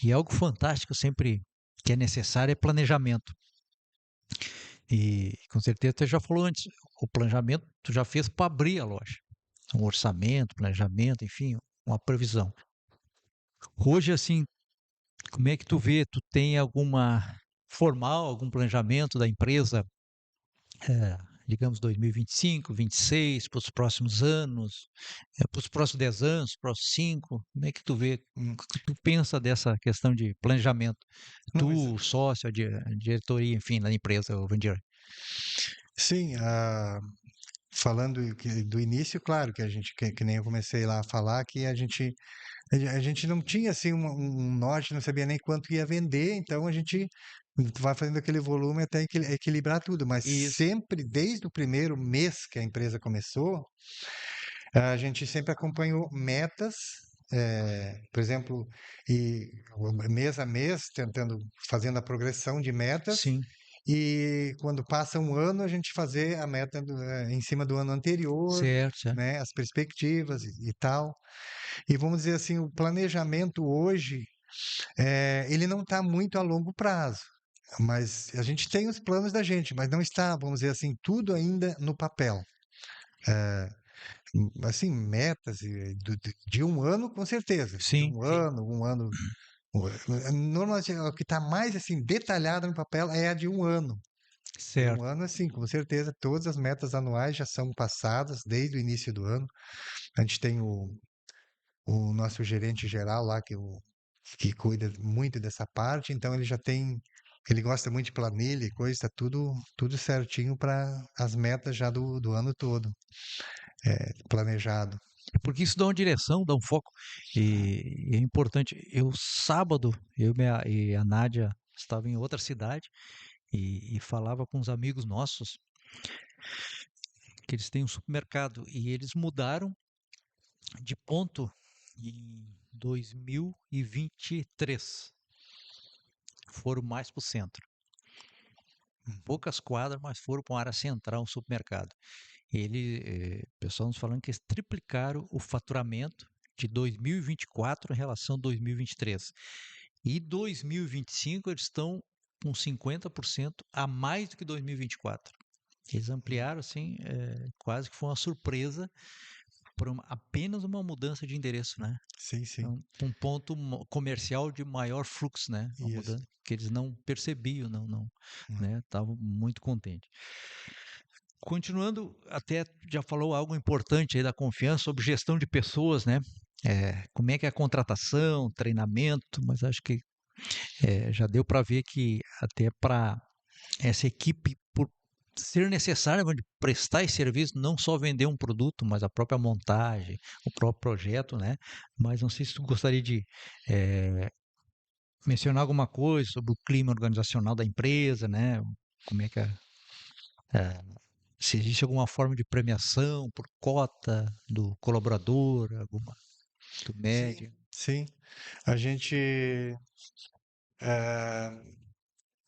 e algo fantástico sempre que é necessário é planejamento. E com certeza você já falou antes, o planejamento tu já fez para abrir a loja. Um orçamento, planejamento, enfim, uma previsão. Hoje, assim, como é que tu vê? Tu tem alguma formal, algum planejamento da empresa, eh, digamos 2025, 26, para os próximos anos, para os próximos 10 anos, próximos 5? Como é que tu vê? Hum, O que tu pensa dessa questão de planejamento? Não, Tu, o sócio, a diretoria, enfim, da empresa, o Vandir. sim, falando do início, claro que a gente, que nem eu comecei lá a falar, que a gente não tinha assim um norte, não sabia nem quanto ia vender, então a gente vai fazendo aquele volume até equilibrar tudo, mas Isso. sempre, desde o primeiro mês que a empresa começou, a gente sempre acompanhou metas, por exemplo, e mês a mês, tentando, fazendo a progressão de metas, Sim, e quando passa um ano, a gente fazer a meta em cima do ano anterior, certo, certo. né, as perspectivas e tal. E vamos dizer assim, o planejamento hoje, ele não está muito a longo prazo. Mas a gente tem os planos da gente, mas não está, vamos dizer assim, tudo ainda no papel. Assim, metas de um ano, com certeza. De Sim, sim. um ano. Normalmente, o que está mais assim detalhado no papel é a de um ano. De um Certo. ano, assim, com certeza, todas as metas anuais já são passadas desde o início do ano. A gente tem o nosso gerente geral lá, que cuida muito dessa parte, então ele já tem, ele gosta muito de planilha e coisa, está tudo certinho para as metas já do ano todo, planejado. Porque isso dá uma direção, dá um foco. E é importante. Eu, sábado, e a Nádia estava em outra cidade e falava com uns amigos nossos que eles têm um supermercado e eles mudaram de ponto em 2023. Foram mais para o centro. Poucas quadras, mas foram para uma área central, um supermercado. O pessoal nos falando que eles triplicaram o faturamento de 2024 em relação a 2023. E 2025 eles estão com 50% a mais do que 2024. Eles ampliaram, assim, quase que foi uma surpresa por apenas uma mudança de endereço, né? Sim, sim, Então, um ponto comercial de maior fluxo, né? Uma isso. mudança que eles não percebiam, não, Hum. né? Estavam muito contentes. Continuando, até já falou algo importante aí da confiança sobre gestão de pessoas, né? Como é que é a contratação, treinamento, mas acho que já deu para ver que até para essa equipe, por ser necessário de prestar esse serviço, não só vender um produto, mas a própria montagem, o próprio projeto, né? Mas não sei se tu gostaria de mencionar alguma coisa sobre o clima organizacional da empresa, né? Como é que se existe alguma forma de premiação por cota do colaborador, alguma do Sim, médio. sim. A gente,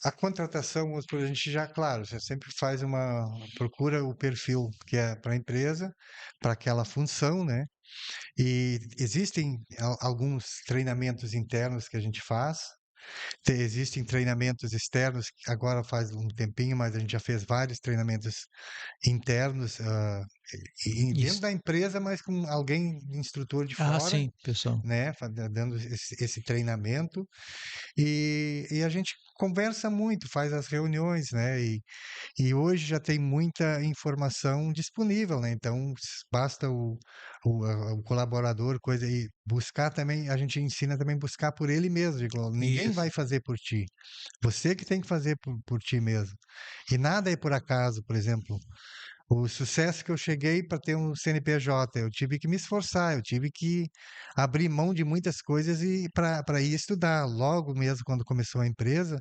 a contratação, a gente já, claro, você sempre faz procura o perfil que é para a empresa, para aquela função, né? E existem alguns treinamentos internos que a gente faz. Existem treinamentos externos, que agora faz um tempinho, mas a gente já fez vários treinamentos internos, e dentro Isso. da empresa, mas com alguém, instrutor de Ah, fora, sim, pessoal. né, dando esse treinamento. E a gente conversa muito, faz as reuniões, né? E hoje já tem muita informação disponível, né? Então basta o colaborador, coisa, e buscar também, a gente ensina também a buscar por ele mesmo. Digo, ninguém Isso. vai fazer por ti. Você que tem que fazer por ti mesmo. E nada é por acaso, por exemplo. o sucesso que eu cheguei para ter um CNPJ, eu tive que me esforçar, eu tive que abrir mão de muitas coisas e para ir estudar. Logo mesmo quando começou a empresa,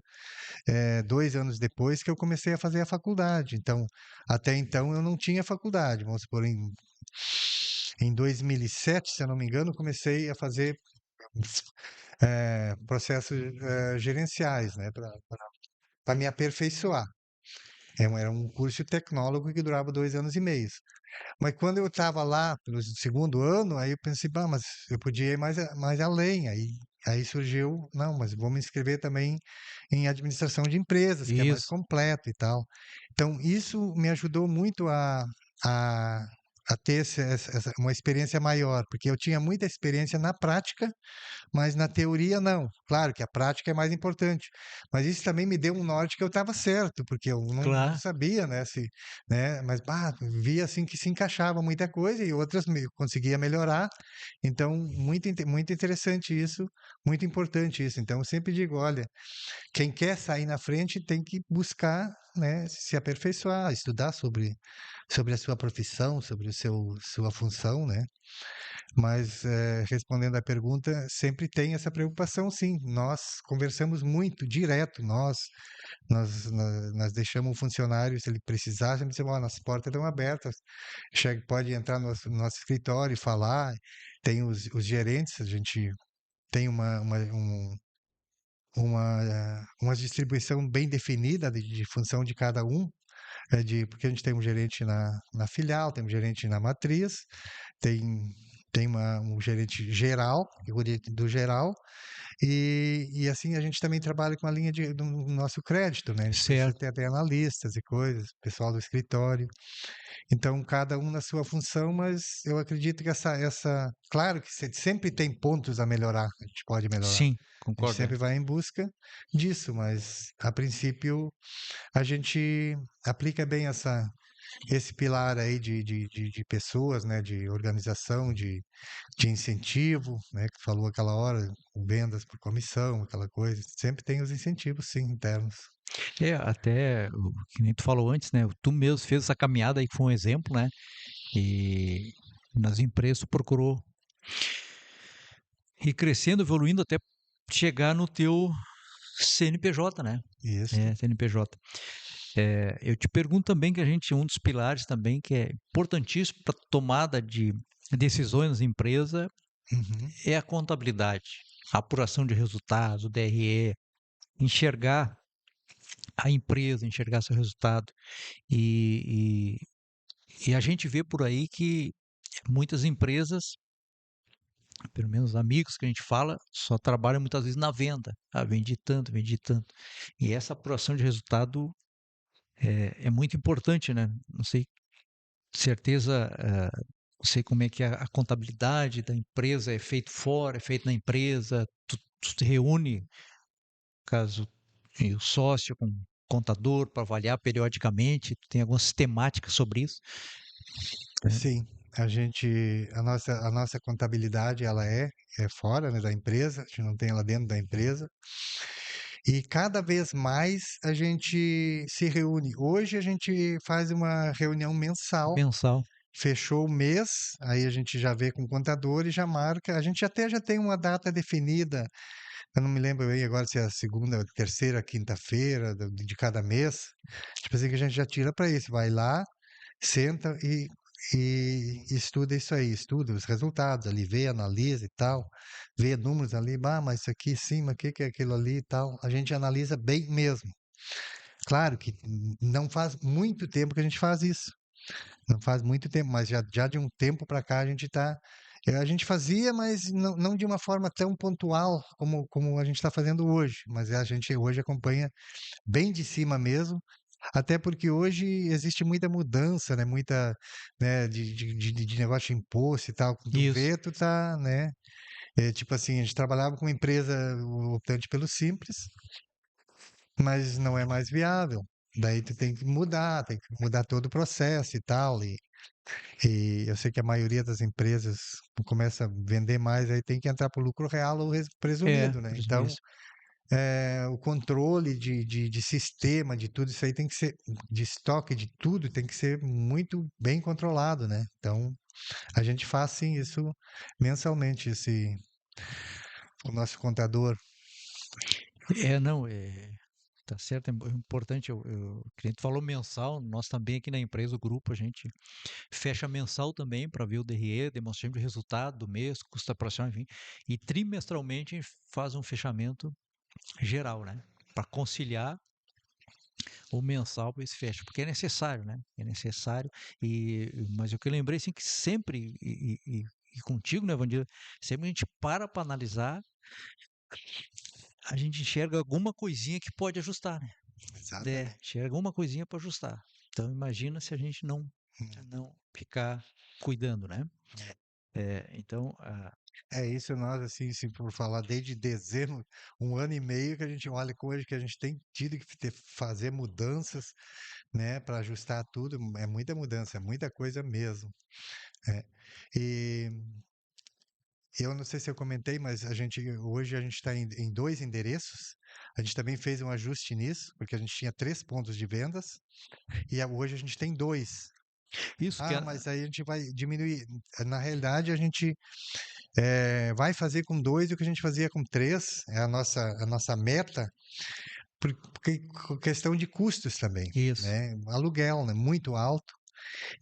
2 anos depois que eu comecei a fazer a faculdade. Então, até então eu não tinha faculdade. Vamos supor, em 2007, se eu não me engano, comecei a fazer processos gerenciais, né, para me aperfeiçoar. Era um curso tecnólogo que durava 2 anos e meio. Mas quando eu estava lá no segundo ano, aí eu pensei, bah, mas eu podia ir mais além. Aí surgiu, não, mas vou me inscrever também em administração de empresas, que é mais Isso, completo e tal. Então, isso me ajudou muito a, a ter uma experiência maior, porque eu tinha muita experiência na prática, mas na teoria não. Claro que a prática é mais importante, mas isso também me deu um norte que eu estava certo, porque eu não claro. sabia, né, se, né, mas bah, via assim que se encaixava muita coisa e outras conseguia melhorar. Então, muito interessante isso, muito importante isso. Então, eu sempre digo, olha, quem quer sair na frente tem que buscar, né, se aperfeiçoar, estudar sobre a sua profissão, sobre o sua função, né? Mas, respondendo à pergunta, sempre tem essa preocupação, sim. Nós conversamos muito, direto, nós deixamos o funcionário, se ele precisar, sempre dizemos: "Ó, nossas portas estão abertas, chega, pode entrar no nosso escritório e falar". Tem os gerentes, a gente tem uma distribuição bem definida de função de cada um, porque a gente tem um gerente na filial, tem um gerente na matriz, tem, tem um gerente geral, que cuida do geral, e assim a gente também trabalha com a linha do nosso crédito, né? A gente precisa Certo. ter até analistas e coisas, pessoal do escritório. Então, cada um na sua função, mas eu acredito que claro que sempre tem pontos a melhorar, a gente pode melhorar. Sim, A gente concordo. sempre vai em busca disso, mas a princípio a gente aplica bem esse pilar aí de pessoas, né, de organização, de incentivo, né, que falou aquela hora, vendas por comissão, aquela coisa. Sempre tem os incentivos, sim, internos. Até o que nem tu falou antes, né? Tu mesmo fez essa caminhada aí que foi um exemplo, né? E nas empresas tu procurou ir crescendo, evoluindo até chegar no teu CNPJ, né? Isso. É, CNPJ. Eu te pergunto também que a gente, um dos pilares também que é importantíssimo para tomada de decisões nas empresas Uhum. é a contabilidade, a apuração de resultados, o DRE, enxergar a empresa, enxergar seu resultado. E, e a gente vê por aí que muitas empresas, pelo menos amigos que a gente fala, só trabalham muitas vezes na venda. Ah, vendi tanto, vendi tanto. E essa apuração de resultado é muito importante, né? Não sei, certeza, não sei como é que a contabilidade da empresa é feito fora, é feito na empresa, tu te reúne, caso o sócio com o contador para avaliar periodicamente, tu tem alguma sistemática sobre isso, né? Sim, a nossa contabilidade, ela é fora, né, da empresa, a gente não tem ela dentro da empresa. E cada vez mais a gente se reúne. Hoje a gente faz uma reunião mensal. Mensal. Fechou o mês, aí a gente já vê com o contador e já marca. A gente até já tem uma data definida. Eu não me lembro aí agora se é a segunda, terceira, quinta-feira de cada mês. Tipo assim, que a gente já tira para isso. Vai lá, senta e estuda isso aí. Estuda os resultados ali, vê, analisa e tal. Vê números ali, mas isso aqui em cima, o que que é aquilo ali e tal. A gente analisa bem mesmo. Claro que não faz muito tempo que a gente faz isso. Não faz muito tempo, mas já de um tempo para cá a gente fazia, mas não de uma forma tão pontual como a gente está fazendo hoje. Mas a gente hoje acompanha bem de cima mesmo, até porque hoje existe muita mudança, né? Muita, né, de negócio de imposto e tal. Quando tu Isso. vê, tu tá, né? Tipo assim, a gente trabalhava com uma empresa optante pelo Simples, mas não é mais viável. Daí tu tem que mudar todo o processo e tal. E eu sei que a maioria das empresas começa a vender mais, aí tem que entrar para o lucro real ou É, presumido, né? Então, presumiço. o controle de sistema, de tudo isso aí tem que ser, de estoque, de tudo, tem que ser muito bem controlado, né? Então, a gente faz sim isso mensalmente, o nosso contador. Não, tá certo, é importante. O cliente falou mensal, nós também aqui na empresa, o grupo, a gente fecha mensal também para ver o DRE, demonstração de resultado do mês, custo operacional, enfim. E trimestralmente a gente faz um fechamento geral, né? Para conciliar o mensal para esse fecha, porque é necessário, né? É necessário. Mas o que eu lembrei, assim, que sempre, e contigo, né, Vandir, sempre a gente para analisar, a gente enxerga alguma coisinha que pode ajustar, né? Exatamente. Enxerga alguma coisinha para ajustar. Então imagina se a gente não ficar cuidando, né? É. Então, É isso, nós, assim, se por falar desde dezembro, um ano e meio que a gente olha coisa que a gente tem tido que fazer mudanças, né, para ajustar tudo. É muita mudança, é muita coisa mesmo. É. E eu não sei se eu comentei, mas hoje a gente está em dois endereços. A gente também fez um ajuste nisso, porque a gente tinha 3 pontos de vendas e hoje a gente tem dois. isso que Ah, mas aí a gente vai diminuir. Na realidade, a gente vai fazer com dois o que a gente fazia com três, é a nossa meta, porque questão de custos também, isso. né? Aluguel, né? Muito alto.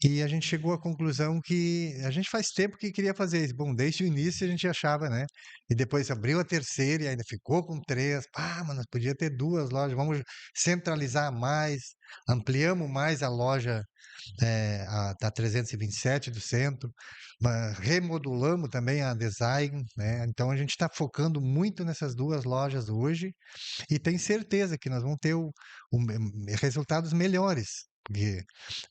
E a gente chegou à conclusão que a gente faz tempo que queria fazer isso. Bom, desde o início a gente achava, né? E depois abriu a terceira e ainda ficou com três. Ah, mas nós podia ter duas lojas, vamos centralizar mais, ampliamos mais a loja da 327 do centro, remodulamos também a design, né? Então a gente está focando muito nessas duas lojas hoje e tem certeza que nós vamos ter resultados melhores. Porque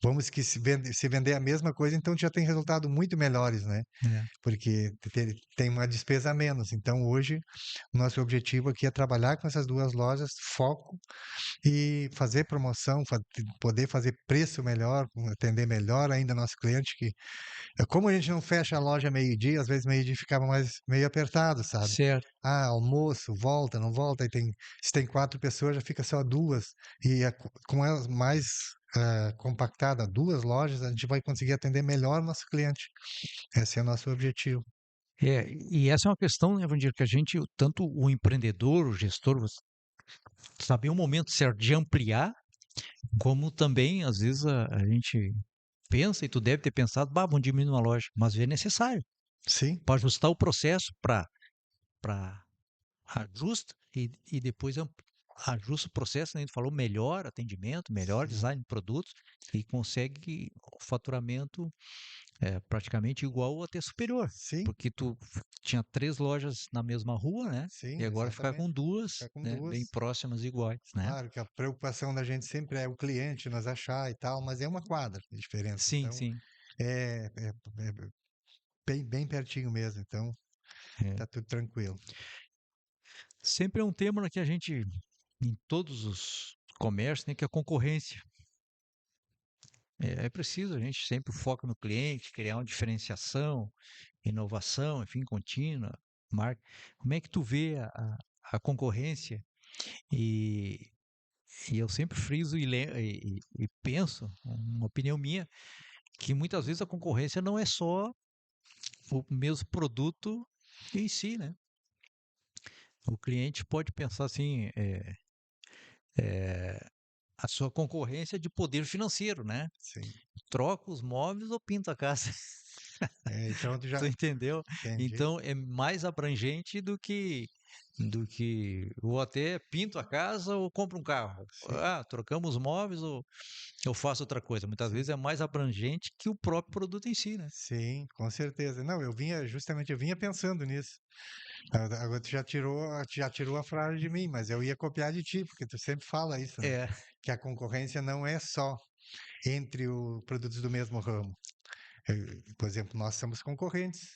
vamos que se vender a mesma coisa, então já tem resultados muito melhores, né? É. Porque tem uma despesa a menos. Então hoje o nosso objetivo aqui é trabalhar com essas duas lojas, foco e fazer promoção, poder fazer preço melhor, atender melhor ainda nosso cliente, que como a gente não fecha a loja meio-dia, às vezes meio-dia ficava mais meio apertado, sabe? Certo. Ah, almoço, volta, não volta, aí se tem 4 pessoas, já fica só duas, e com elas mais compactada, duas lojas, a gente vai conseguir atender melhor nosso cliente. Esse é o nosso objetivo. E essa é uma questão, né, Vandir, que a gente, tanto o empreendedor, o gestor, saber o momento certo de ampliar, como também, às vezes, a gente pensa, e tu deve ter pensado, bah, vamos diminuir uma loja, mas é necessário Sim, para ajustar o processo, para ajusta e depois ajusta o processo, né? A gente falou melhor atendimento, melhor sim, design de produtos e consegue o faturamento praticamente igual ou até superior, sim, porque tu tinha 3 lojas na mesma rua, né? E sim, agora ficar exatamente. com duas, Ficar com né? Bem duas. próximas, iguais, né? Claro que a preocupação da gente sempre é o cliente nos achar e tal, mas é uma quadra de diferença. Sim, Então, sim. é bem, bem pertinho mesmo. Então, É. tá tudo tranquilo. Sempre é um tema que a gente, em todos os comércios, né, que é a concorrência. É preciso, a gente sempre foca no cliente, criar uma diferenciação, inovação, enfim, contínua, marca. Como é que tu vê a concorrência? E, e eu sempre friso e penso, uma opinião minha, que muitas vezes a concorrência não é só o mesmo produto em si, né? O cliente pode pensar assim, a sua concorrência é de poder financeiro, né? Sim. Troca os móveis ou pinta a casa. Então, tu Tu já entendeu? entendi. Então é mais abrangente do que ou até pinto a casa ou compro um carro. Sim, Ah, trocamos móveis ou eu faço outra coisa. Muitas vezes sim. é mais abrangente que o próprio produto em si, né? Sim, com certeza. Não, justamente eu vinha pensando nisso. Agora tu já tirou a frase de mim, mas eu ia copiar de ti, porque tu sempre fala isso, né? É, Que a concorrência não é só entre os produtos do mesmo ramo. Por exemplo, nós somos concorrentes,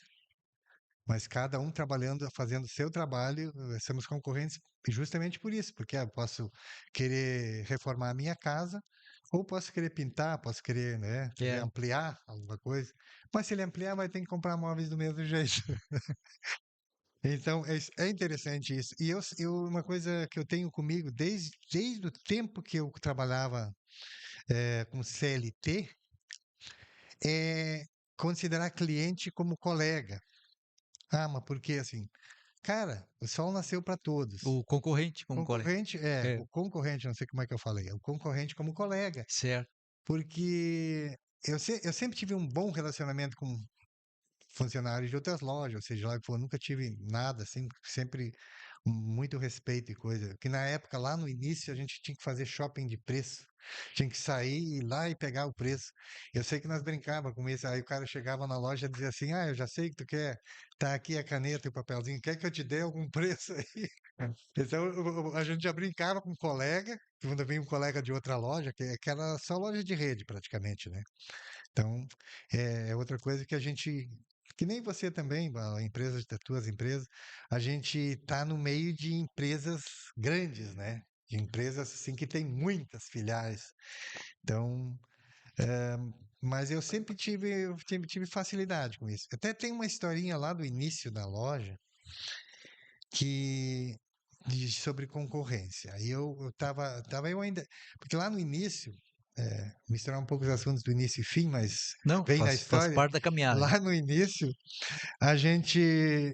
mas cada um trabalhando, fazendo o seu trabalho, somos concorrentes justamente por isso, porque eu posso querer reformar a minha casa, ou posso querer pintar, posso querer, né, é. ampliar alguma coisa, mas se ele ampliar, vai ter que comprar móveis do mesmo jeito. Então, é interessante isso. E uma coisa que eu tenho comigo desde o tempo que eu trabalhava com CLT é considerar cliente como colega. Ah, mas por que assim? Cara, o sol nasceu para todos. O concorrente como colega. Concorrente, É, o concorrente, não sei como é que eu falei, o concorrente como colega. certo. Porque eu sempre tive um bom relacionamento com funcionários de outras lojas, ou seja, lá que for, nunca tive nada, assim, sempre muito respeito e coisa. Que na época, lá no início, a gente tinha que fazer shopping de preço. Tinha que sair, ir lá e pegar o preço. Eu sei que nós brincava com isso. Aí o cara chegava na loja e dizia assim: Ah, eu já sei que tu quer. Tá aqui a caneta e o papelzinho. Quer que eu te dê algum preço aí? Então a gente já brincava com um colega, quando vinha um colega de outra loja, que era só loja de rede praticamente, né? Então, é outra coisa que a gente, que nem você também, a empresa das tuas empresas, a gente está no meio de empresas grandes, né? De empresas assim que tem muitas filiais. Então, mas eu sempre tive facilidade com isso. Até tem uma historinha lá do início da loja que sobre concorrência. Aí eu tava eu ainda, porque lá no início, misturar um pouco os assuntos do início e fim, mas Não, vem na faz história. parte da caminhada. Lá no início, a gente,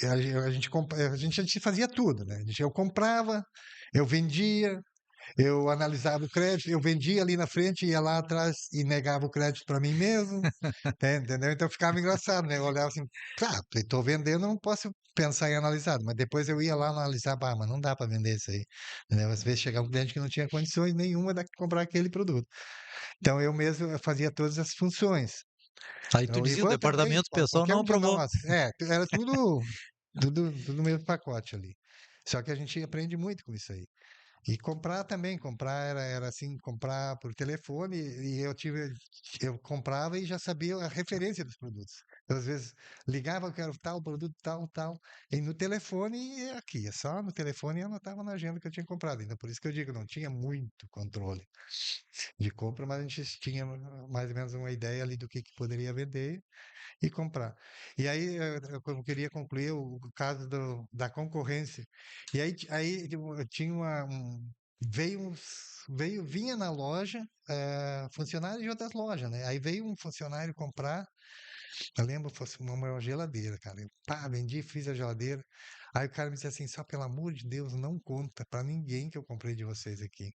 a gente fazia tudo, né? Eu comprava, eu vendia, eu analisava o crédito, eu vendia ali na frente, ia lá atrás e negava o crédito para mim mesmo, entendeu? Então ficava engraçado, né? Eu olhava assim, claro, estou vendendo, não posso pensar em analisar, mas depois eu ia lá analisar, bah, mas não dá para vender isso aí, entendeu? Às vezes chegava um cliente que não tinha condições nenhuma de comprar aquele produto. Então eu mesmo fazia todas as funções. Aí tu Então, o dizia, o Ivan também, departamento pessoal qualquer não um de aprovou. nós. Era tudo no mesmo pacote ali. Só que a gente aprende muito com isso aí. E comprar também, comprar era assim, comprar por telefone, e eu comprava e já sabia a referência dos produtos. Eu, às vezes ligava, eu quero tal produto, tal, tal, e no telefone, e aqui, é só no telefone e anotava na agenda que eu tinha comprado. Então, por isso que eu digo, não tinha muito controle de compra, mas a gente tinha mais ou menos uma ideia ali do que poderia vender e comprar. E aí eu queria concluir o caso da concorrência. E aí tipo, eu tinha vinha na loja funcionário de outras lojas, né? Aí veio um funcionário comprar, eu lembro, fosse uma geladeira, cara. Eu vendi, fiz a geladeira. Aí o cara me disse assim, só pelo amor de Deus, não conta pra ninguém que eu comprei de vocês aqui.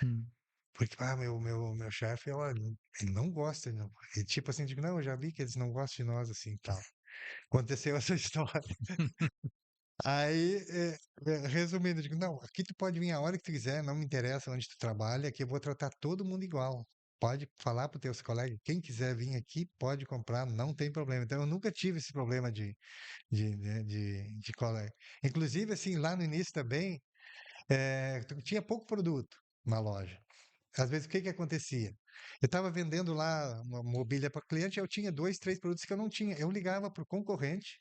Hum. Porque, meu chefe, ele não gosta, não. E tipo assim, digo, não, eu já vi que eles não gostam de nós, assim, tal. Aconteceu essa história. Aí, resumindo, eu digo, não, aqui tu pode vir a hora que tu quiser, não me interessa onde tu trabalha, aqui eu vou tratar todo mundo igual. Pode falar para os teus colegas, quem quiser vir aqui, pode comprar, não tem problema. Então, eu nunca tive esse problema de colega. Inclusive, assim, lá no início também, tinha pouco produto na loja. Às vezes, o que que acontecia? Eu estava vendendo lá uma mobília para cliente, eu tinha dois, três produtos que eu não tinha. Eu ligava para o concorrente,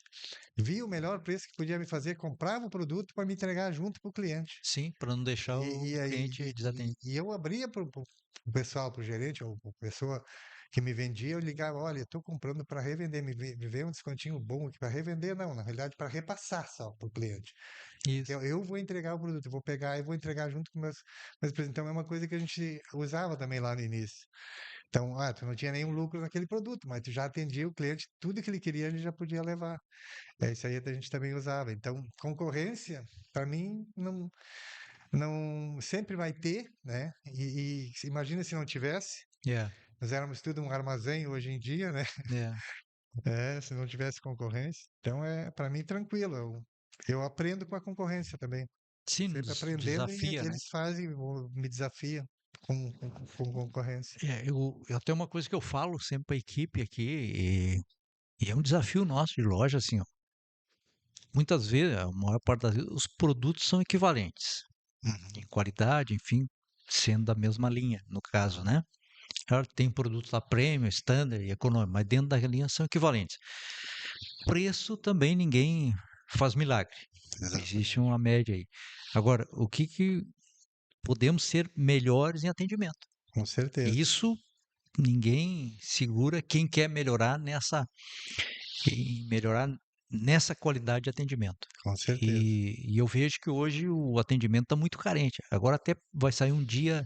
via o melhor preço que podia me fazer, comprava o produto para me entregar junto para o cliente. Sim, para não deixar E, o e, aí, cliente desatendido. e eu abria para o pessoal, para o gerente, ou para a pessoa que me vendia, eu ligava, olha, estou comprando para revender, me vê um descontinho bom aqui para revender, não, na realidade para repassar só para o cliente. Isso. Eu vou entregar o produto, eu vou pegar e vou entregar junto com meus presentes. Então é uma coisa que a gente usava também lá no início. Então, tu não tinha nenhum lucro naquele produto, mas tu já atendia o cliente, tudo que ele queria ele já podia levar. Isso aí a gente também usava. Então, concorrência, para mim, não sempre vai ter, né? E imagina se não tivesse. É, Nós éramos tudo um armazém hoje em dia, né? é. Se não tivesse concorrência. Então, para mim, tranquilo. Eu aprendo com a concorrência também. Sim, Sempre nos aprendendo e desafia, né? eles fazem, me desafiam com concorrência. Eu tenho uma coisa que eu falo sempre para a equipe aqui, e é um desafio nosso de loja, assim, ó. Muitas vezes, a maior parte das vezes, os produtos são equivalentes em Uhum. qualidade, enfim, sendo da mesma linha, no caso, né? Claro, tem produtos lá premium, standard e econômico, mas dentro da linha são equivalentes. Preço também ninguém faz milagre. Existe Exatamente. uma média aí. Agora, o que podemos ser melhores em atendimento? Com certeza. Isso ninguém segura quem quer melhorar em melhorar nessa qualidade de atendimento. Com certeza. E eu vejo que hoje o atendimento está muito carente. Agora até vai sair um dia,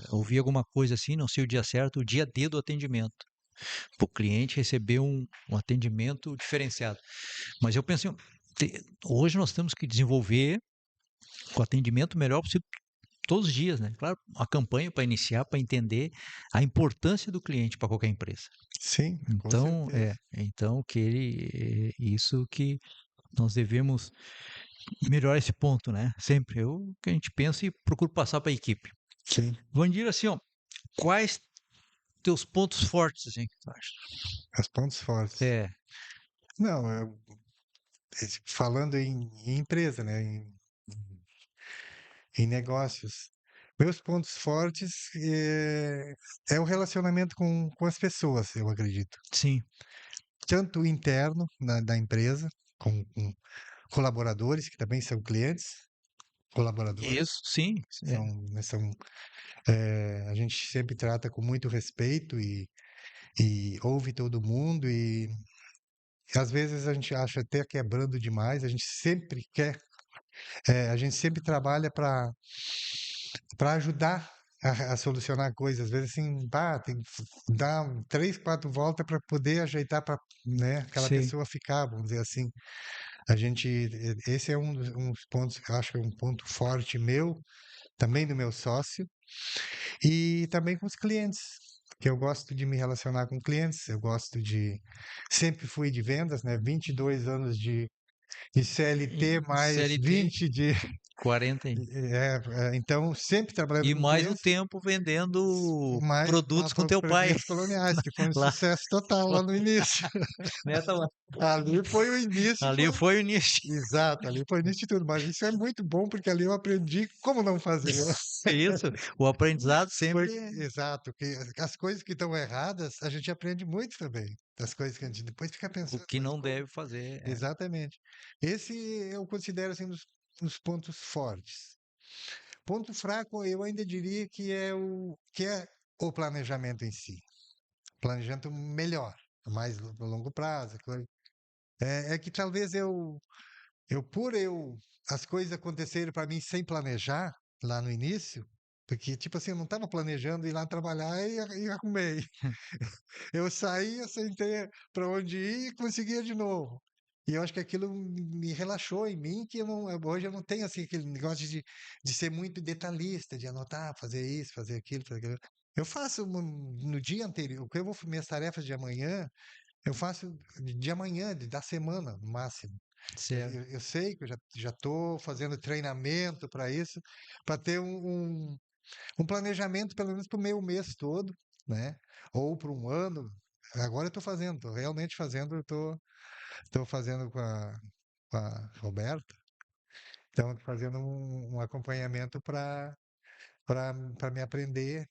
ouvi alguma coisa assim, não sei o dia certo, o dia D do atendimento. Para o cliente receber um atendimento diferenciado. Mas eu penso, hoje nós temos que desenvolver o atendimento melhor possível todos os dias, né? Claro, a campanha para iniciar, para entender a importância do cliente para qualquer empresa. Sim, com Então, certeza. então que ele, isso que nós devemos melhorar esse ponto, né? Sempre eu que a gente pensa e procura passar para a equipe. Sim. Vandir, assim, ó, quais teus pontos fortes, assim, que tu acha? Os pontos fortes. É, Não, falando em empresa, né? Em negócios. Meus pontos fortes é o relacionamento com as pessoas, eu acredito. sim, Tanto interno da empresa, com colaboradores, que também são clientes, colaboradores, isso, sim, são a gente sempre trata com muito respeito e ouve todo mundo e às vezes a gente acha até quebrando demais, a gente sempre quer, a gente sempre trabalha para ajudar a solucionar coisas. Às vezes assim, pá, tem que dar 3, 4 voltas para poder ajeitar para, né, aquela sim. pessoa ficar, vamos dizer assim. A gente, esse é um dos pontos que eu acho que é um ponto forte meu, também do meu sócio, e também com os clientes, que eu gosto de me relacionar com clientes, eu gosto de, sempre fui de vendas, né, 22 anos de CLT, mais CLT, 20 de, 40 então sempre trabalhando e com mais um clientes, tempo vendendo mais produtos com teu pai produtos coloniais, que foi um lá, sucesso total lá no início. né, Tauan? Ali foi o início, Ali foi foi o início. exato, ali foi o início de tudo, mas isso é muito bom porque ali eu aprendi como não fazer. É isso, o aprendizado sempre Exato, que as coisas que estão erradas, a gente aprende muito também. Das coisas que a gente depois fica o pensando, que mas não como? deve fazer. Exatamente. Esse eu considero assim dos pontos fortes. Ponto fraco, eu ainda diria que é o planejamento em si. Planejamento melhor, mais no longo prazo. É que talvez eu as coisas aconteceram para mim sem planejar lá no início, porque tipo assim, eu não estava planejando ir lá trabalhar e arrumei. Eu saía sem ter para onde ir e conseguia de novo. E eu acho que aquilo me relaxou em mim, que hoje eu não tenho assim aquele negócio de ser muito detalhista, de anotar, fazer isso, fazer aquilo, fazer aquilo. Eu faço no dia anterior, o que eu vou minhas tarefas de amanhã, eu faço de amanhã, da semana, no máximo. Certo, Eu sei que eu já estou fazendo treinamento para isso, para ter um planejamento pelo menos para o meu mês todo, né? Ou para um ano. Agora eu estou fazendo, estou realmente fazendo, estou fazendo com a Roberta, então fazendo um acompanhamento para me aprender,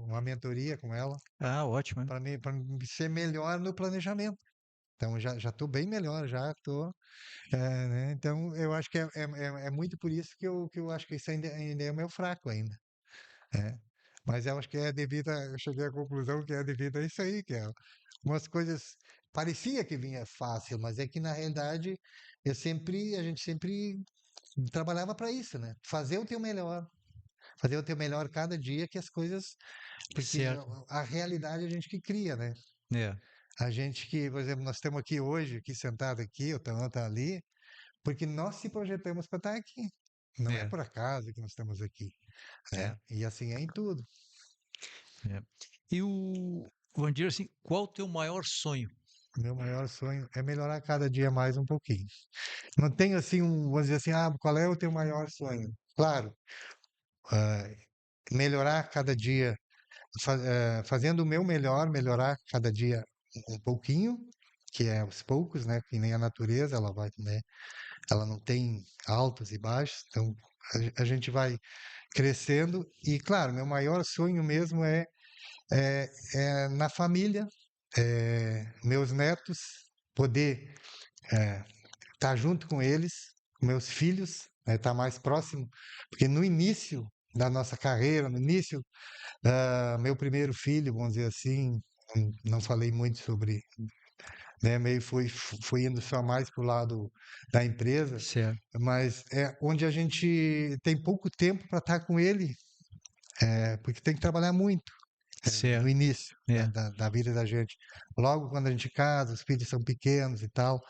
uma mentoria com ela, ah, ótimo, hein? para me ser melhor no planejamento. Então já estou bem melhor, já estou. Né, então eu acho que é muito por isso que eu acho que isso ainda é o meu fraco ainda, né. Mas eu acho que é devido a eu cheguei à conclusão que é devido a isso aí, que é umas coisas parecia que vinha fácil, mas é que na realidade a gente sempre trabalhava para isso, né, fazer o teu melhor cada dia que as coisas porque Certo, a realidade é a gente que cria, né. é, A gente que, por exemplo, nós estamos aqui hoje, aqui sentado aqui, o Tauan está ali, porque nós se projetamos para estar aqui. Não é é, por acaso que nós estamos aqui, né? é, E assim é em tudo. é. E o Vandir, assim, qual o teu maior sonho? Meu maior sonho é melhorar cada dia mais um pouquinho. Não tenho assim vamos dizer assim, qual é o teu maior sonho? Claro, ah, melhorar cada dia, fazendo o meu melhor, melhorar cada dia um pouquinho, que é aos poucos, né? Que nem a natureza, ela vai, né? Ela não tem altos e baixos, então a gente vai crescendo. E claro, meu maior sonho mesmo é na família, meus netos, poder estar junto com eles, com meus filhos, estar mais próximo, porque no início da nossa carreira, no início, meu primeiro filho, vamos dizer assim, não falei muito sobre né? Meio foi indo só mais para o lado da empresa, Certo, mas é onde a gente tem pouco tempo para estar com ele, porque tem que trabalhar muito no certo. início, né, É, da vida da gente. Logo quando a gente casa, os filhos são pequenos e tal,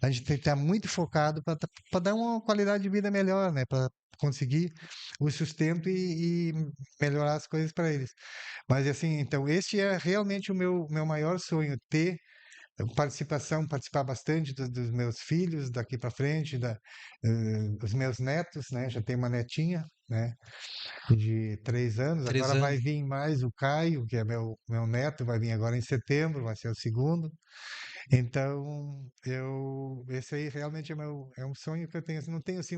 a gente tem que estar muito focado para dar uma qualidade de vida melhor, né? Para conseguir o sustento e melhorar as coisas para eles. Mas assim, então esse é realmente o meu maior sonho, ter participar bastante dos meus filhos daqui para frente, os meus netos, né? Já tenho uma netinha, né? De 3 anos. três Agora vai anos. vir mais o Caio, que é meu neto, vai vir agora em setembro, vai ser o segundo. Então, esse aí realmente é um sonho que eu tenho. Assim, não tenho assim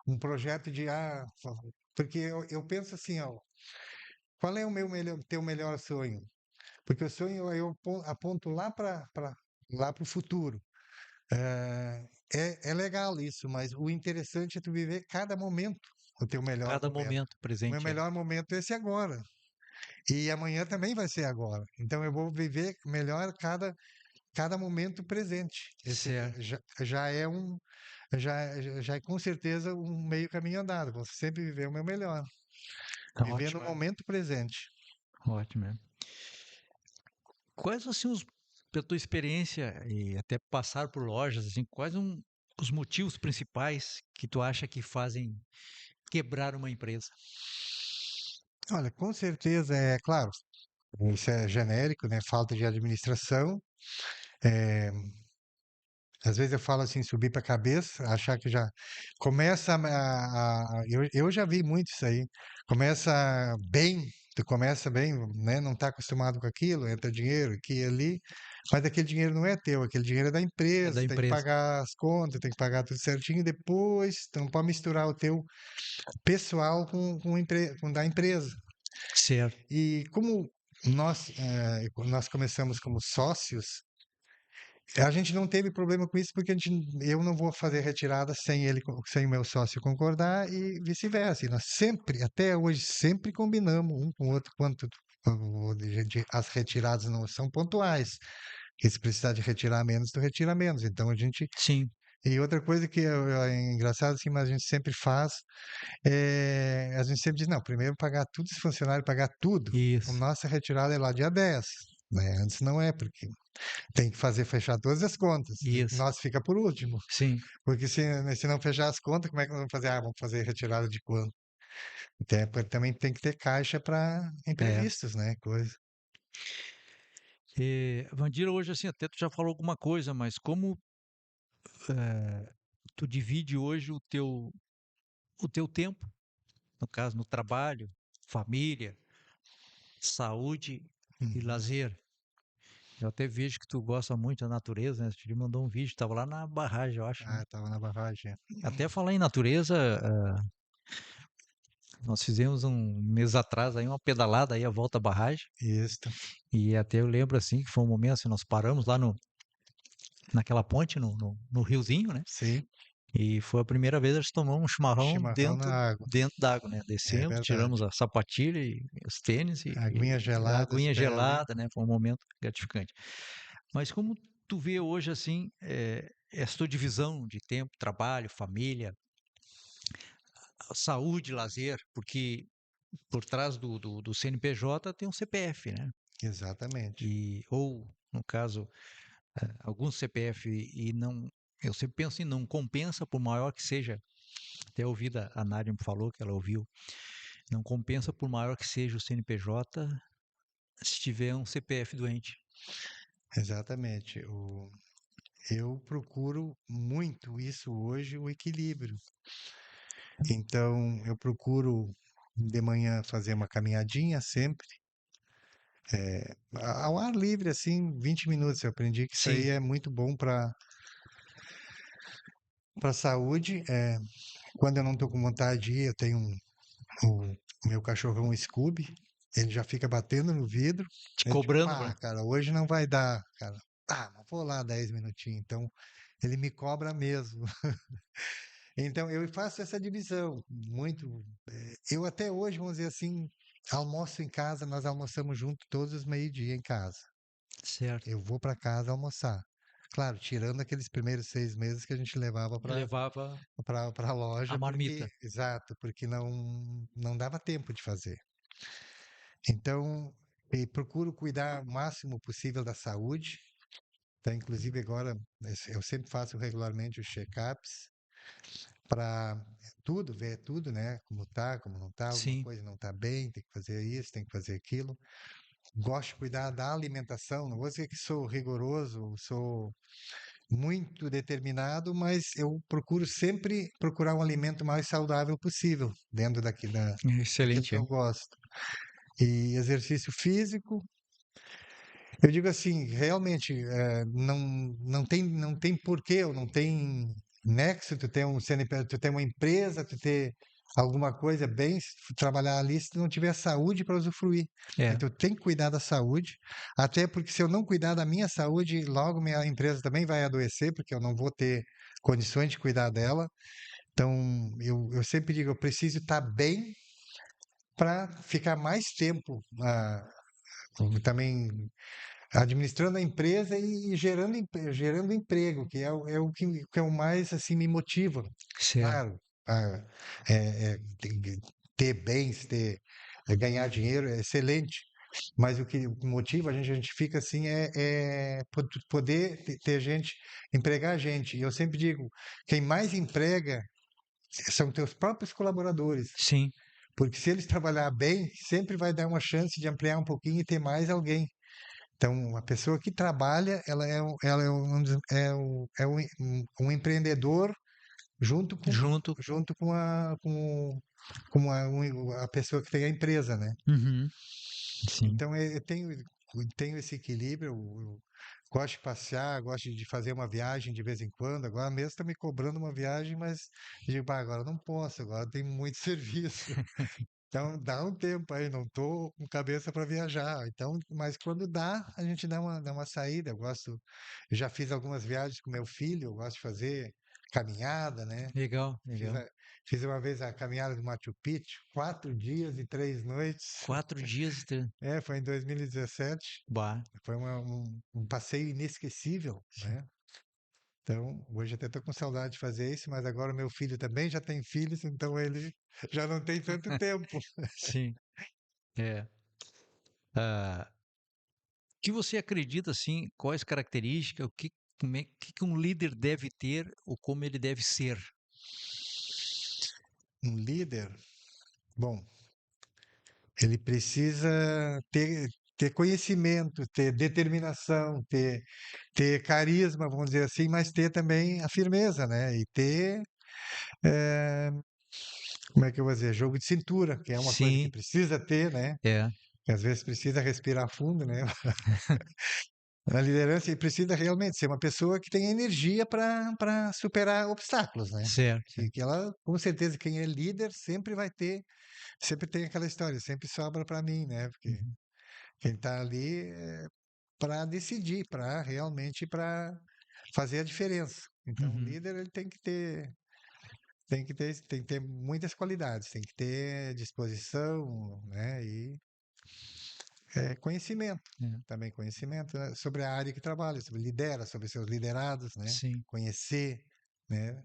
um projeto de porque eu penso assim, ó, qual é o teu melhor sonho? Porque o sonho eu aponto lá para o futuro. É legal isso, mas o interessante é tu viver cada momento, o teu melhor Cada momento. momento O meu presente é. melhor momento é esse agora. E amanhã também vai ser agora. Então eu vou viver melhor cada momento presente. Esse Certo. já é já é com certeza um meio caminho andado. Vou sempre viver o meu melhor, Tá vivendo o ótimo, momento presente. ótimo. Quais assim os pela tua experiência e até passar por lojas, assim, quais os motivos principais que tu acha que fazem quebrar uma empresa? Olha, com certeza, é claro, isso é genérico, né? Falta de administração. eh, Às vezes eu falo assim, subir para a cabeça, achar que já começa eu já vi muito isso aí. Começa bem, tu começa bem, né? Não está acostumado com aquilo, entra dinheiro aqui e ali, mas aquele dinheiro não é teu, aquele dinheiro é da É empresa, da tem que empresa. pagar as contas, tem que pagar tudo certinho, e depois tu não pode misturar o teu pessoal com o da empresa. Certo. E como nós começamos como sócios, a gente não teve problema com isso porque eu não vou fazer retirada sem o meu sócio concordar e vice-versa. E nós sempre, até hoje, sempre combinamos um com o outro quanto as retiradas não são pontuais. E se precisar de retirar menos, tu retira menos. Então a gente. Sim, E outra coisa que é engraçado, assim, mas a gente sempre faz, a gente sempre diz, não, primeiro pagar tudo, se funcionário pagar tudo, a isso, nossa retirada é lá dia 10, né? Antes não é, porque tem que fazer fechar todas as contas. E isso. nós fica por último. Sim. Porque se não fechar as contas, como é que nós vamos fazer? Vamos fazer retirada de quanto? Então, também tem que ter caixa para É. imprevistos, né? Coisa. Vandira, hoje assim, até tu já falou alguma coisa, mas como tu divide hoje o teu tempo, no caso, no trabalho, família, saúde e Uhum. lazer? Eu até vejo que tu gosta muito da natureza, né? Tu te mandou um vídeo, tava lá na barragem, eu acho, né? Tava na barragem. Até falar em natureza, nós fizemos um mês atrás aí uma pedalada aí a volta à barragem Isso, e até eu lembro assim que foi um momento assim, nós paramos lá naquela ponte no riozinho, né? sim. E foi a primeira vez que nós tomamos um chimarrão Chimarrão na dentro água. dentro d'água, né? É Descemos, tiramos verdade. a sapatilha e os tênis Aguinha e a gelada, aguinha espere. gelada, né? Foi um momento gratificante. Mas como tu vê hoje assim, essa tua divisão de tempo, trabalho, família, saúde, lazer, porque por trás do CNPJ tem um CPF, né? Exatamente. Ou, no caso, alguns CPF e não. Eu sempre penso em não compensa, por maior que seja. Até ouvi a Nádia me falou que ela ouviu. Não compensa, por maior que seja o CNPJ, se tiver um CPF doente. Exatamente. Eu procuro muito isso hoje, o equilíbrio. Então, eu procuro de manhã fazer uma caminhadinha sempre, ao ar livre, assim, 20 minutos. Eu aprendi que isso aí Sim, é muito bom para a saúde. Quando eu não estou com vontade de ir, eu tenho o meu cachorrão Scooby, ele já fica batendo no vidro. te Ele tipo, cobrando, né? cara, hoje não vai dar, cara. Mas vou lá 10 minutinhos. Então, ele me cobra mesmo. Então, eu faço essa divisão muito. Eu até hoje, vamos dizer assim, almoço em casa, nós almoçamos junto todos os meio-dia em casa. Certo. Eu vou para casa almoçar. Claro, tirando aqueles primeiros 6 meses que a gente levava Levava para a a loja, porque marmita. exato, porque não dava tempo de fazer. Então, procuro cuidar o máximo possível da saúde. Então, inclusive agora, eu sempre faço regularmente os check-ups para tudo, ver tudo, né? Como tá, como não tá, alguma Sim, coisa não tá bem, tem que fazer isso, tem que fazer aquilo. Gosto de cuidar da alimentação, não vou dizer que sou rigoroso, sou muito determinado, mas eu procuro sempre procurar um alimento mais saudável possível, dentro daquilo que excelente, é. eu gosto. E exercício físico, eu digo assim, realmente, não tem porquê, ou não tem nexo tu ter um CNPJ, tu ter uma empresa, tu ter alguma coisa bem, se tu trabalhar ali, se tu não tiver saúde para usufruir. É, Então, tem que cuidar da saúde, até porque se eu não cuidar da minha saúde, logo minha empresa também vai adoecer, porque eu não vou ter condições de cuidar dela. Então, eu sempre digo, eu preciso estar bem para ficar mais tempo também administrando a empresa e gerando emprego, que é o que é o mais assim me motiva. certo. Claro, ter bens, ganhar dinheiro é excelente, mas o que motiva a gente fica assim é poder ter gente, empregar gente. E eu sempre digo, quem mais emprega são teus próprios colaboradores, Sim, porque se eles trabalhar bem, sempre vai dar uma chance de ampliar um pouquinho e ter mais alguém. Então, a pessoa que trabalha, ela é um empreendedor junto com, junto. junto com a pessoa que tem a empresa, né? Uhum, sim. Então, eu tenho esse equilíbrio. Eu gosto de passear, gosto de fazer uma viagem de vez em quando. Agora mesmo está me cobrando uma viagem, mas eu digo, "Bah, agora não posso, agora tem muito serviço. Então dá um tempo aí, não tô com cabeça para viajar. Então, mas quando dá, a gente dá uma saída. Eu já fiz algumas viagens com meu filho, eu gosto de fazer caminhada, né? Legal, Fiz, legal. a- fiz uma vez a caminhada do Machu Picchu, 4 dias e 3 noites. 4 dias. Foi em 2017. Bah, Foi um passeio inesquecível, né? Então, hoje até estou com saudade de fazer isso, mas agora meu filho também já tem filhos, então ele já não tem tanto tempo. sim. É. Ah, o que você acredita, assim, quais características, o que um líder deve ter ou como ele deve ser? Um líder, bom, ele precisa ter conhecimento, ter determinação, ter carisma, vamos dizer assim, mas ter também a firmeza, né? E ter, eh, como é que eu vou dizer, jogo de cintura, que é uma coisa que Sim, precisa ter, né? é, Que às vezes precisa respirar fundo, né? Na liderança, e precisa realmente ser uma pessoa que tem energia para superar obstáculos, né? certo, Que, certo. que ela, com certeza, quem é líder sempre tem aquela história, sempre sobra para mim, né? Porque Uhum, quem está ali é para decidir, para fazer a diferença. Então, o uhum, líder ele tem que ter muitas qualidades, tem que ter disposição, né? E conhecimento, é, também conhecimento, né, sobre a área que trabalha, sobre seus liderados, né? sim. Conhecer, né?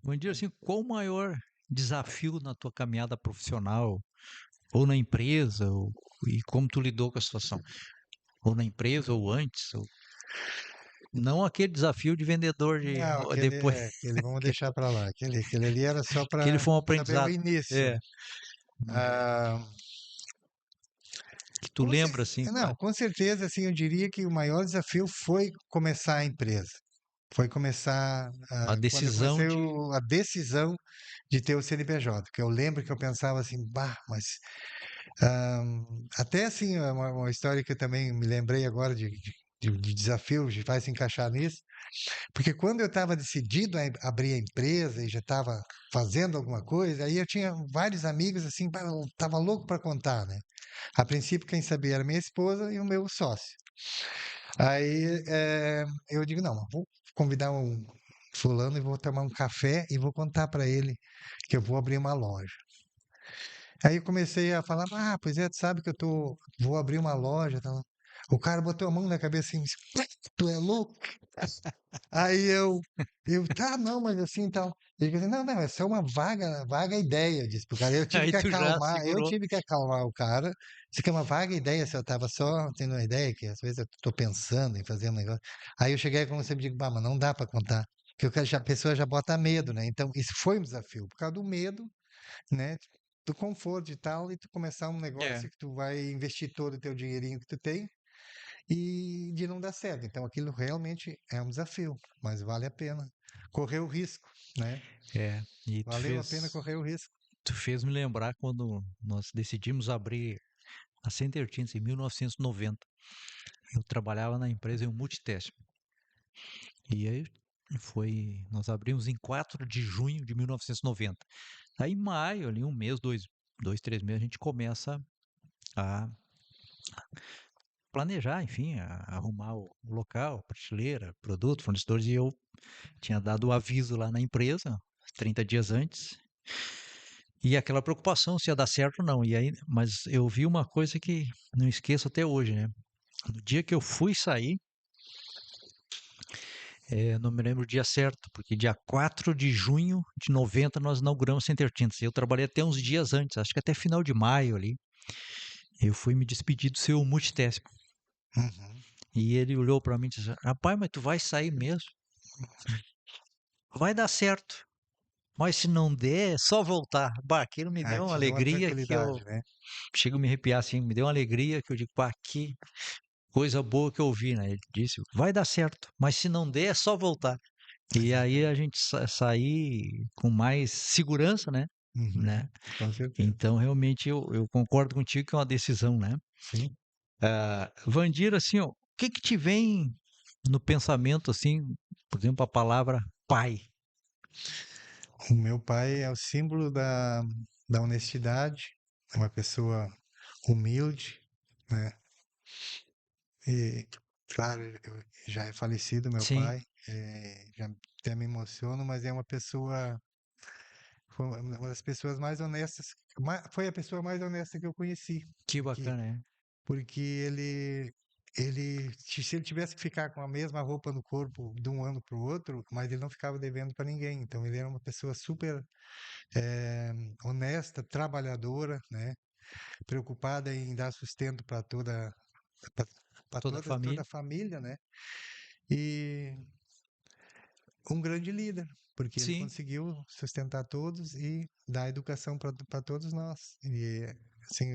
Vamos dizer assim, qual o maior desafio na tua caminhada profissional, ou na empresa, e como tu lidou com a situação? Ou na empresa, ou antes, ou... não aquele desafio de vendedor de Não, depois, aquele vamos que deixar para lá. Aquele ali era só aquele para foi um saber o aprendizado. início. É, Ah, que tu lembra assim, não, com certeza, assim, eu diria que o maior desafio foi começar a empresa. Foi começar, a quando eu decisão comecei de... a decisão de ter o CNPJ, que eu lembro que eu pensava assim, bah, mas ah, até assim, uma história que eu também me lembrei agora de desafios, de vai se encaixar nisso, porque quando eu estava decidido a abrir a empresa e já estava fazendo alguma coisa, aí eu tinha vários amigos assim, bah, eu estava louco para contar, né? A princípio, quem sabia era minha esposa e o meu sócio. Aí eu digo, não, vou convidar um fulano e vou tomar um café e vou contar para ele que eu vou abrir uma loja. Aí eu comecei a falar, pois é, tu sabe que vou abrir uma loja. Tá? O cara botou a mão na cabeça assim, Tu é louco? Aí tá, não, mas assim, tal. Ele disse, não, não, é só uma vaga ideia, disse pro cara. Aí tu já Eu segurou. tive que acalmar o cara. Isso aqui é uma vaga ideia, se eu tava só tendo uma ideia, que às vezes eu tô pensando em fazer um negócio. Aí eu cheguei com você e digo, bah, mas não dá para contar. Porque a pessoa já bota medo, né? Então, isso foi um desafio, por causa do medo, né? Do conforto e tal, e tu começar um É, negócio que tu vai investir todo o teu dinheirinho que tu tem e de não dar certo. Então aquilo realmente é um desafio, mas vale a pena correr o risco, né? e Valeu a pena correr o risco. tu fez me lembrar quando nós decidimos abrir a Center Tints em 1990. Eu trabalhava na empresa em um multiteste. E aí nós abrimos em 4 de junho de 1990. Aí em maio, ali um mês, dois, 3 meses, a gente começa a planejar, enfim, a arrumar o local, prateleira, produto, fornecedores, e eu tinha dado o aviso lá na empresa 30 dias antes. E aquela preocupação se ia dar certo ou não. E aí, mas eu vi uma coisa que não esqueço até hoje, né? No dia que eu fui sair, não me lembro o dia certo, porque dia 4 de junho de 90 nós inauguramos Center Tintas. Eu trabalhei até uns dias antes, acho que até final de maio ali. Eu fui me despedir do seu multitask. Uhum. E ele olhou para mim e disse: Rapaz, mas tu vai sair mesmo? Vai dar certo. Mas se não der, é só voltar. Bah, aquilo me Aí deu uma te deu uma alegria que eu tranquilidade, né? chego a me arrepiar assim, me deu uma alegria que eu digo, pá, que coisa boa que eu ouvi, né? Ele disse, vai dar certo, mas se não der, é só voltar. E aí a gente sair com mais segurança, né? Uhum. Com certeza. Então, realmente, eu concordo contigo que é uma decisão, né? Sim. Vandir, assim, ó, o que que te vem no pensamento, assim, por exemplo, a palavra pai? O meu pai é o símbolo da honestidade, é uma pessoa humilde, né? E, claro, já é falecido meu Sim, pai, já até me emociono, mas é uma pessoa. Foi uma das pessoas mais honestas, foi a pessoa mais honesta que eu conheci, que porque, bacana, é. porque se ele tivesse que ficar com a mesma roupa no corpo de um ano para o outro, mas ele não ficava devendo para ninguém. Então ele era uma pessoa super honesta, trabalhadora, né? Preocupada em dar sustento para para Toda a toda família? a família, né? E um grande líder, porque ele Sim. conseguiu sustentar todos e dar educação para todos nós. E assim,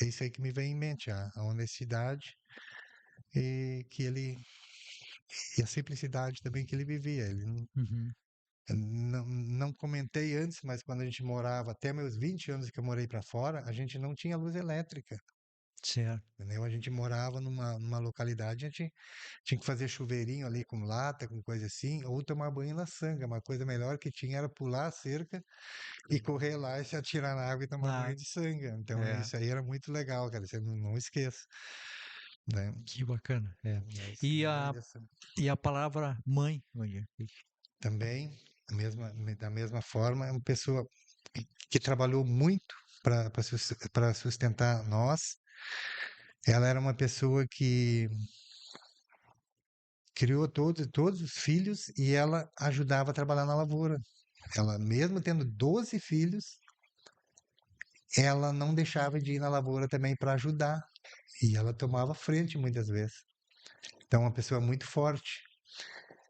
é isso aí que me vem em mente, a honestidade e que ele e a simplicidade também que ele vivia. Ele Uhum. não comentei antes, mas quando a gente morava, até meus 20 anos que eu morei para fora, a gente não tinha luz elétrica. Certo. Entendeu? A gente morava numa localidade, a gente tinha que fazer chuveirinho ali com lata, com coisa assim, ou tomar banho na sanga. Uma coisa melhor que tinha era pular a cerca e correr lá e se atirar na água e tomar Na banho água. de sanga. Então, É, isso aí era muito legal, cara. Você não esqueça, né? que bacana. É. Mas E memória a, dessa. e a palavra mãe, Vandir? Também, da mesma forma, é uma pessoa que trabalhou muito para sustentar nós. Ela era uma pessoa que criou todos os filhos e ela ajudava a trabalhar na lavoura. Ela, mesmo tendo 12 filhos, ela não deixava de ir na lavoura também para ajudar. E ela tomava frente muitas vezes. Então, uma pessoa muito forte.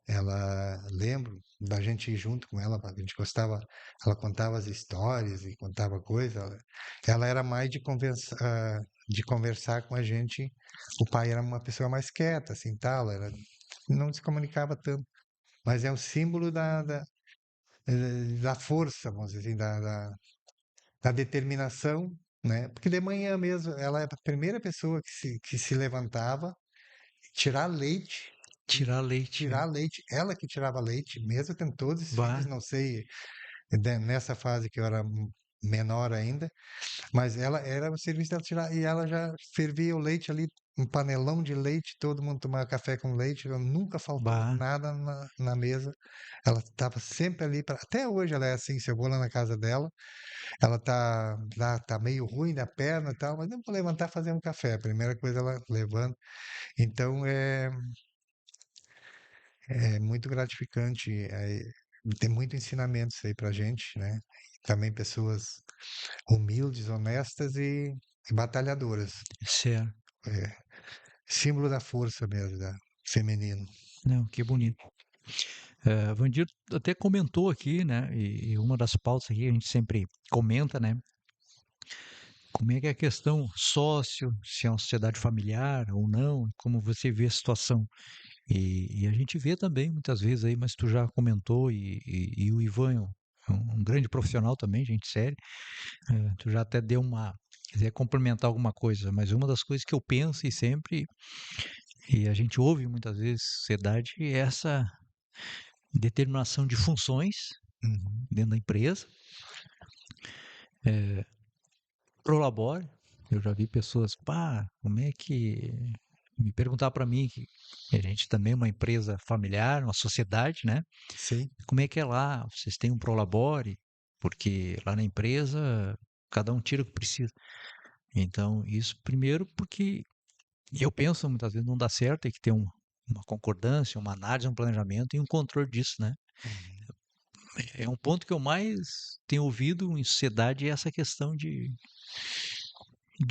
Ela, lembro da gente ir junto com ela, a gente gostava, ela contava as histórias e contava coisas. Ela era mais de conversar com a gente. O pai era uma pessoa mais quieta, assim, tal, não se comunicava tanto. Mas é o símbolo da força, vamos dizer assim, da determinação, né? Porque de manhã mesmo, ela é a primeira pessoa que se levantava, tirar leite, e Tirar leite. tirar leite, ela que tirava leite, mesmo tendo todos os filhos, Bah, não sei, nessa fase que eu era menor ainda, mas ela era o serviço dela tirar, e ela já fervia o leite ali, um panelão de leite, todo mundo tomava café com leite, nunca faltou bah, nada na mesa. Ela estava sempre ali, até hoje ela é assim, se eu vou lá na casa dela, ela tá meio ruim da perna e tal, mas eu vou levantar e fazer um café. A primeira coisa ela levanta. Então, é muito gratificante, tem muito ensinamento isso aí pra gente, né? Também pessoas humildes, honestas e batalhadoras. Certo. É, símbolo da força mesmo, feminino. Não, que bonito. Vandir até comentou aqui, né? E uma das pautas aqui a gente sempre comenta, né? Como é que é a questão sócio, se é uma sociedade familiar ou não, como você vê a situação. E a gente vê também muitas vezes aí, mas tu já comentou, e o Ivan é um grande profissional também, gente séria. Tu já até deu uma. Quiser complementar alguma coisa, mas uma das coisas que eu penso e sempre, e a gente ouve muitas vezes, sociedade, é essa determinação de funções Uhum. dentro da empresa, prolabore. Eu já vi pessoas, pá, como é que. Me perguntar para mim, que a gente também é uma empresa familiar, uma sociedade, né? Sim. Como é que é lá? Vocês têm um prolabore? Porque lá na empresa, cada um tira o que precisa. Então, isso primeiro porque eu penso muitas vezes não dá certo, tem que ter uma concordância, uma análise, um planejamento e um controle disso, né? Uhum. É um ponto que eu mais tenho ouvido em sociedade é essa questão de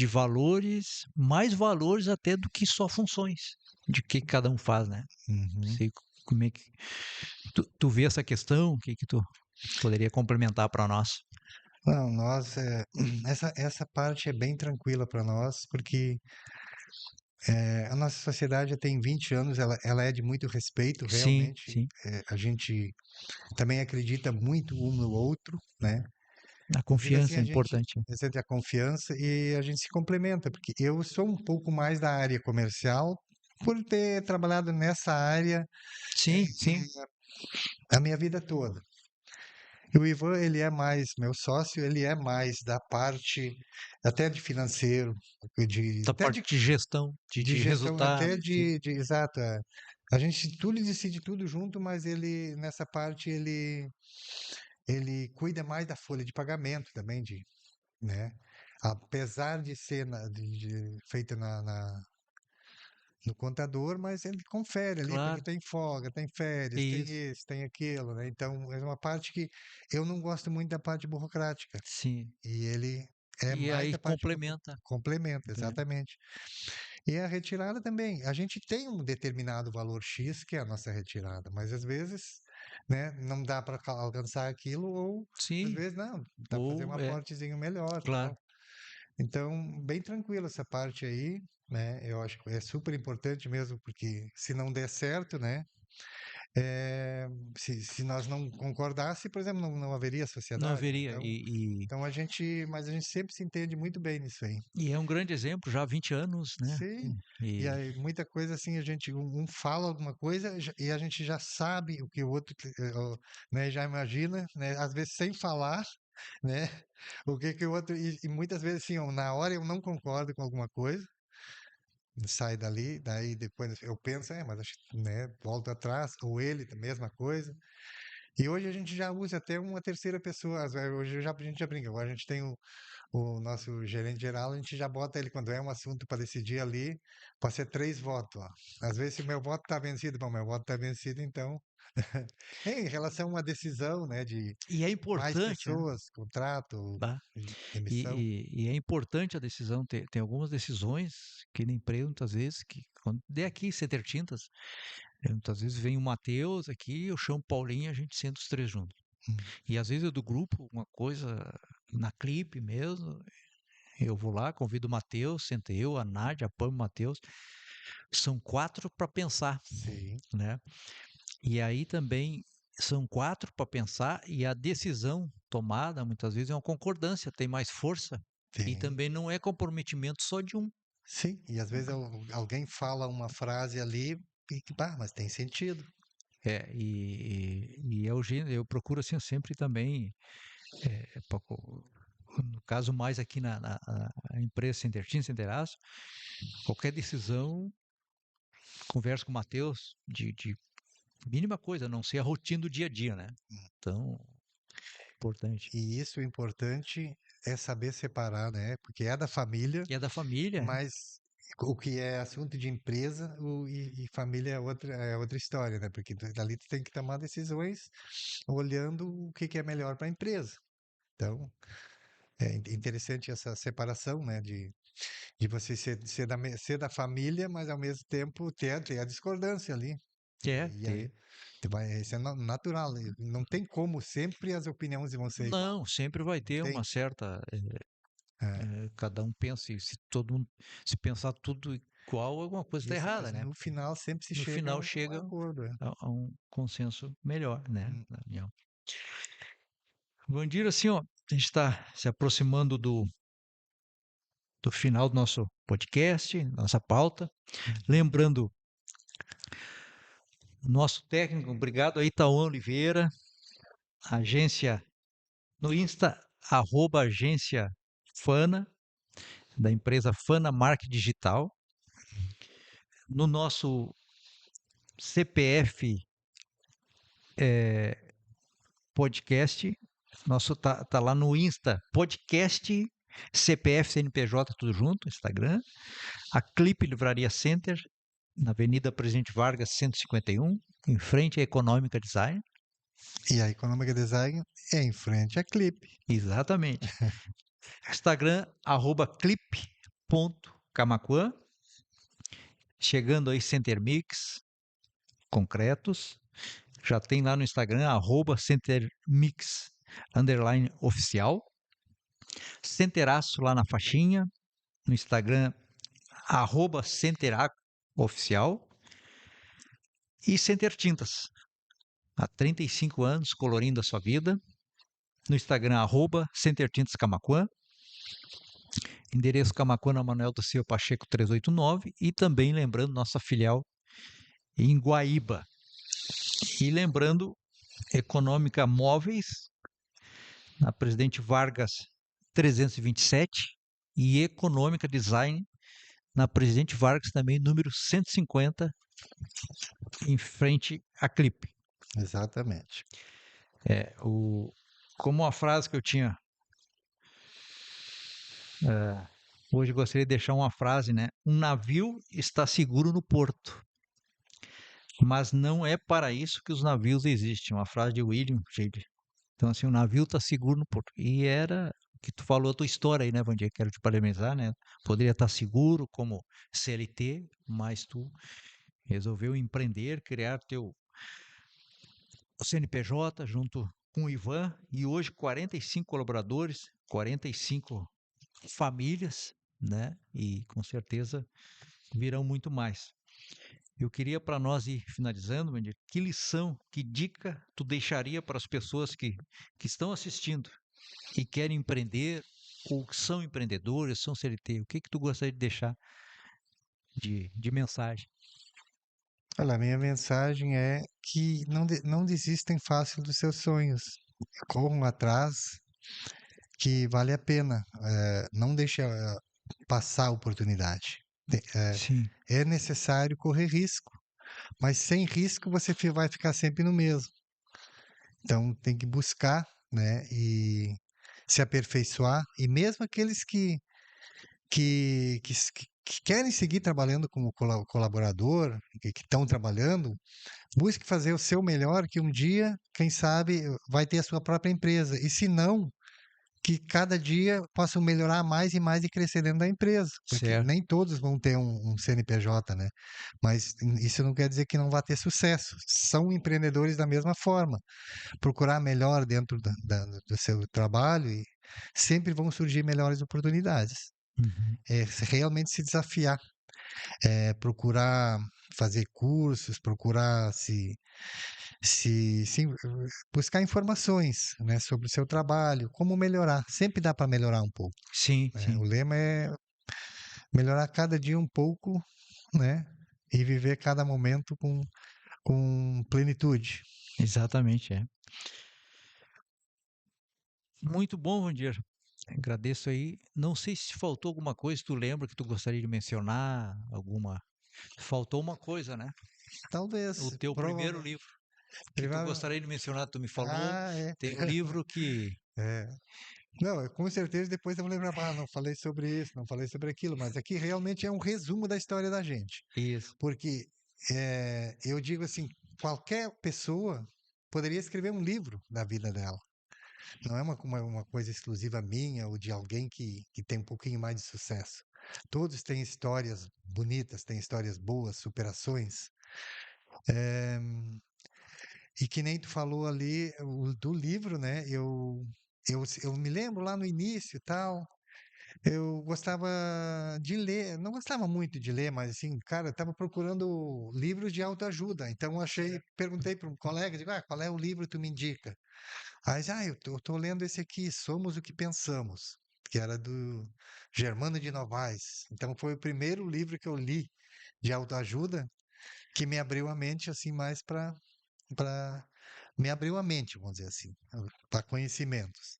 valores, mais valores até do que só funções, de que cada um faz, né? Não Uhum. sei como é que tu vê essa questão, o que que tu poderia complementar para nós? Não, nós, essa parte é bem tranquila para nós, porque a nossa sociedade já tem 20 anos, ela é de muito respeito, Sim, realmente. sim. A gente também acredita muito um no outro, né? A Inclusive, assim, confiança é importante. sente a confiança e a gente se complementa, porque eu sou um pouco mais da área comercial, por ter trabalhado nessa área Sim, sim. a minha vida toda. E o Ivan, ele é mais, meu sócio, ele é mais da parte até de financeiro, Da parte de gestão, de de gestão, resultado, até sim. exato. A gente tudo decide tudo junto, mas ele, nessa parte, ele cuida mais da folha de pagamento também, né? Apesar de ser feita no contador, mas ele confere ali, porque Claro, tem folga, tem férias, tem isso. isso, tem aquilo, né? Então, é uma parte que eu não gosto muito da parte burocrática. Sim. E ele é E mais aí da parte complementa, complementa, né? exatamente. E a retirada também. A gente tem um determinado valor X, que é a nossa retirada, mas às vezes, né, não dá para alcançar aquilo, ou às Sim, vezes não, dá para fazer um ou aportezinho melhor, claro. tal. Então, bem tranquilo essa parte aí, né? Eu acho que é super importante mesmo, porque se não der certo, né? eh, se nós não concordasse, por exemplo, não haveria Não sociedade, né? haveria. Então mas a gente sempre se entende muito bem nisso aí. E é um grande exemplo, já há 20 anos, né? Sim. E E aí, muita coisa assim, um fala alguma coisa e a gente já sabe o que o outro, né, já imagina, né? Às vezes sem falar, né? O que que o outro e muitas vezes assim, ó, na hora eu não concordo com alguma coisa, sai dali, daí depois eu penso, mas acho, né, volto atrás, ou ele, a mesma coisa. E hoje a gente já usa até uma terceira pessoa. Hoje a gente já brinca. Agora a gente tem o nosso gerente geral, a gente já bota ele quando é um assunto para decidir ali, pode ser 3 votos. Ó. Às vezes, se o meu voto está vencido, bom, meu voto está vencido, então. Em relação a uma decisão, né, de e é mais importante, né? pessoas, contrato, Tá? demissão. E é importante a decisão. Tem algumas decisões que na empresa, muitas vezes, que quando der aqui Center Tintas, muitas vezes vem o Matheus aqui, eu chamo o Paulinho e a gente senta os três juntos. Hum, E às vezes é do grupo, uma coisa na clipe mesmo, eu vou lá, convido o Matheus, senta eu, a Nádia, a Pam, o Matheus. São quatro para pensar, sim, né? E aí também são quatro para pensar e a decisão tomada muitas vezes é uma concordância, tem mais força e tem. também não é comprometimento só de um. Sim, e às vezes alguém fala uma frase ali e que, mas tem sentido. E é o gênero, eu procuro assim sempre também, no caso mais aqui na empresa Centertin, Centeraço, qualquer decisão, converso com o Matheus de mínima coisa, a não ser a rotina do dia a dia, né? Então, importante. E isso o importante é saber separar, né? Porque é da família, E é da família, mas o que é assunto de empresa e família é outra história, né? Porque dali tu tem que tomar decisões olhando o que é melhor para a empresa. Então, é interessante essa separação, né? De você ser da família, mas ao mesmo tempo ter a discordância ali. E aí, Ter. isso é natural. Não tem como sempre as opiniões vão ser igual. Não, sempre vai Não ter tem. uma certa. É. Cada um pensa, e se todo mundo. Se pensar tudo igual, alguma coisa está Isso, errada, mas né? no Porque final sempre se no chega a final um chega acordo. a um consenso melhor, né? Hum. Na minha. Vandir, assim, ó, a gente está se aproximando do final do nosso podcast, nossa pauta. Lembrando, nosso técnico, obrigado aí, Tauan Oliveira, agência no Insta, @agência Fana, da empresa Fana Marketing Digital. No nosso CPF podcast, nosso tá lá no Insta, podcast CPF CNPJ, tudo junto, Instagram. A Clipe Livraria Center, na Avenida Presidente Vargas, 151, em frente à Econômica Design. E a Econômica Design é em frente à Clipe. Exatamente. Instagram, @clip.camaquã. Chegando aí Center Mix, concretos. Já tem lá no Instagram, @centermix, _oficial. Centeraço lá na faixinha. No Instagram, @centeraco_oficial. E Center Tintas. Há 35 anos, colorindo a sua vida. No Instagram, @centertintascamaquã. Endereço Camaquã, na Manuel da Silva Pacheco 389. E também lembrando nossa filial em Guaíba. E lembrando, Econômica Móveis, na Presidente Vargas 327. E Econômica Design, na Presidente Vargas também, número 150, em frente à Clipe. Exatamente. Como uma frase que eu tinha, hoje gostaria de deixar uma frase, né? Um navio está seguro no porto, mas não é para isso que os navios existem. Uma frase de William Shakespeare. Então, assim, o navio está seguro no porto. E era que tu falou a tua história aí, né, Vandir? Quero te parabenizar, né? Poderia estar seguro como CLT, mas tu resolveu empreender, criar teu CNPJ junto com o Ivan, e hoje 45 colaboradores, 45 famílias, né? E com certeza virão muito mais. Eu queria, para nós ir finalizando, Vandir, que lição, que dica tu deixaria para as pessoas que estão assistindo e querem empreender, ou são empreendedores, são CLT? O que tu gostaria de deixar de mensagem? Olha, a minha mensagem é que não desistem fácil dos seus sonhos. Corram atrás, que vale a pena. Não deixe passar a oportunidade. Sim, É necessário correr risco, mas sem risco você vai ficar sempre no mesmo. Então tem que buscar, né, e se aperfeiçoar. E mesmo aqueles que querem seguir trabalhando como colaborador, que estão trabalhando, busque fazer o seu melhor, que um dia, quem sabe, vai ter a sua própria empresa. E se não, que cada dia possam melhorar mais e mais e crescer dentro da empresa, porque certo. nem todos vão ter um CNPJ, né? Mas isso não quer dizer que não vai ter sucesso. São empreendedores da mesma forma. Procurar melhor dentro do seu trabalho e sempre vão surgir melhores oportunidades. Uhum. É realmente se desafiar, procurar fazer cursos, procurar se buscar informações, né, sobre o seu trabalho, como melhorar. Sempre dá para melhorar um pouco, Sim, né? O sim, lema é melhorar cada dia um pouco, né? E viver cada momento com plenitude. exatamente, é. Muito bom, Vandir. Agradeço aí. Não sei se faltou alguma coisa, tu lembra que tu gostaria de mencionar alguma. Faltou uma coisa, né? O Talvez, teu primeiro provavelmente. livro que tu gostaria de mencionar, tu me falou, Ah, é. tem um livro que É. Não, com certeza depois eu vou lembrar, ah, não falei sobre isso, não falei sobre aquilo, mas aqui realmente é um resumo da história da gente. Isso. Porque eu digo assim, qualquer pessoa poderia escrever um livro da vida dela. Não é uma coisa exclusiva minha ou de alguém que tem um pouquinho mais de sucesso. Todos têm histórias bonitas, têm histórias boas, superações. Eh, e que nem tu falou ali do livro, né? Eu me lembro lá no início e tal. Eu gostava de ler, não gostava muito de ler, mas assim, cara, eu estava procurando livros de autoajuda. Então eu achei, perguntei para um colega, digo, ah, qual é o livro que tu me indica? Aí, eu tô lendo esse aqui, Somos o que Pensamos, que era do Germano de Novaes. Então foi o primeiro livro que eu li de autoajuda que me abriu a mente assim mais para me abriu a mente, vamos dizer assim, para conhecimentos.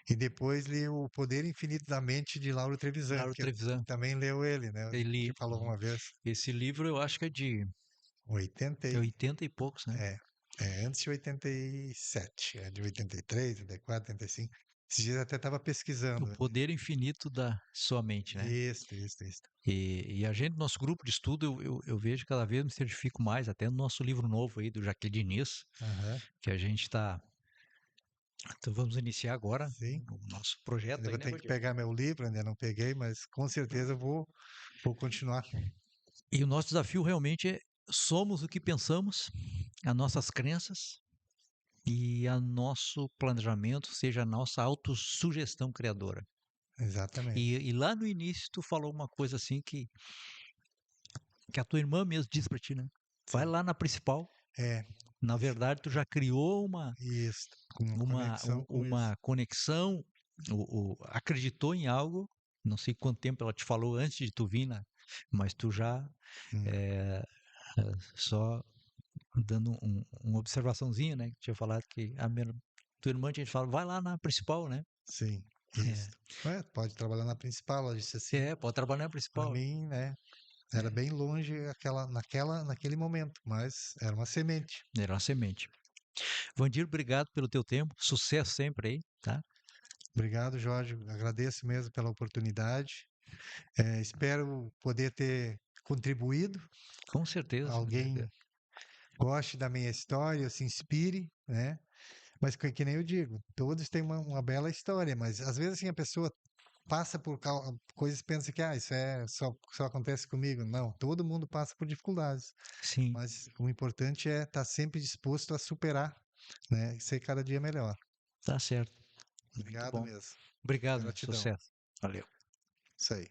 E depois li O Poder Infinito da Mente de Lauro Trevisan, Lauro que Trevisan, também leu ele, né? Que ele, falou uma vez, esse livro eu acho que é de 80 e, 80 e poucos, né? é, antes de 87, é de 83, 84, 85. Esses dias eu até estava O pesquisando. poder infinito da sua mente, né? Isso. E a gente, nosso grupo de estudo, eu vejo cada vez me certifico mais, até no nosso livro novo aí, do Jaqueline Diniz, Aham, que a gente está. Então vamos iniciar agora sim. o nosso Ainda projeto aí, vou né, ter que Valdir? pegar meu livro, ainda não peguei, mas com certeza vou continuar. E o nosso desafio realmente é somos o que pensamos, as nossas crenças e o nosso planejamento seja a nossa autossugestão criadora. Exatamente. E lá no início tu falou uma coisa assim que a tua irmã mesmo disse para ti, né? Vai Sim. lá na principal. É, Na verdade, tu já criou isso, com conexão com isso. uma conexão, acreditou em algo. Não sei quanto tempo ela te falou antes de tu vir, né? Mas tu já Hum, é, só dando uma observaçãozinha, né? Que tinha falado que tua irmã tinha te falado, vai lá na principal, né? sim, isso. É, pode trabalhar na principal, ela disse assim. Pode trabalhar na Para principal. mim, né, era É, bem longe naquele momento, mas era uma semente. era uma semente. Vandir, obrigado pelo teu tempo. Sucesso sempre aí, tá? Obrigado, Jorge. Agradeço mesmo pela oportunidade. Espero poder ter contribuído. Com certeza. Alguém goste da minha história, se inspire, né? Mas que nem eu digo, todos têm uma bela história, mas às vezes assim, a pessoa passa por coisas e pensa que isso só acontece comigo. Não, todo mundo passa por dificuldades. Sim, Mas o importante é estar sempre disposto a superar, né? E ser cada dia melhor. tá certo. Muito Obrigado bom. mesmo. Obrigado, meu. Gratidão. Sucesso. Valeu. Isso aí.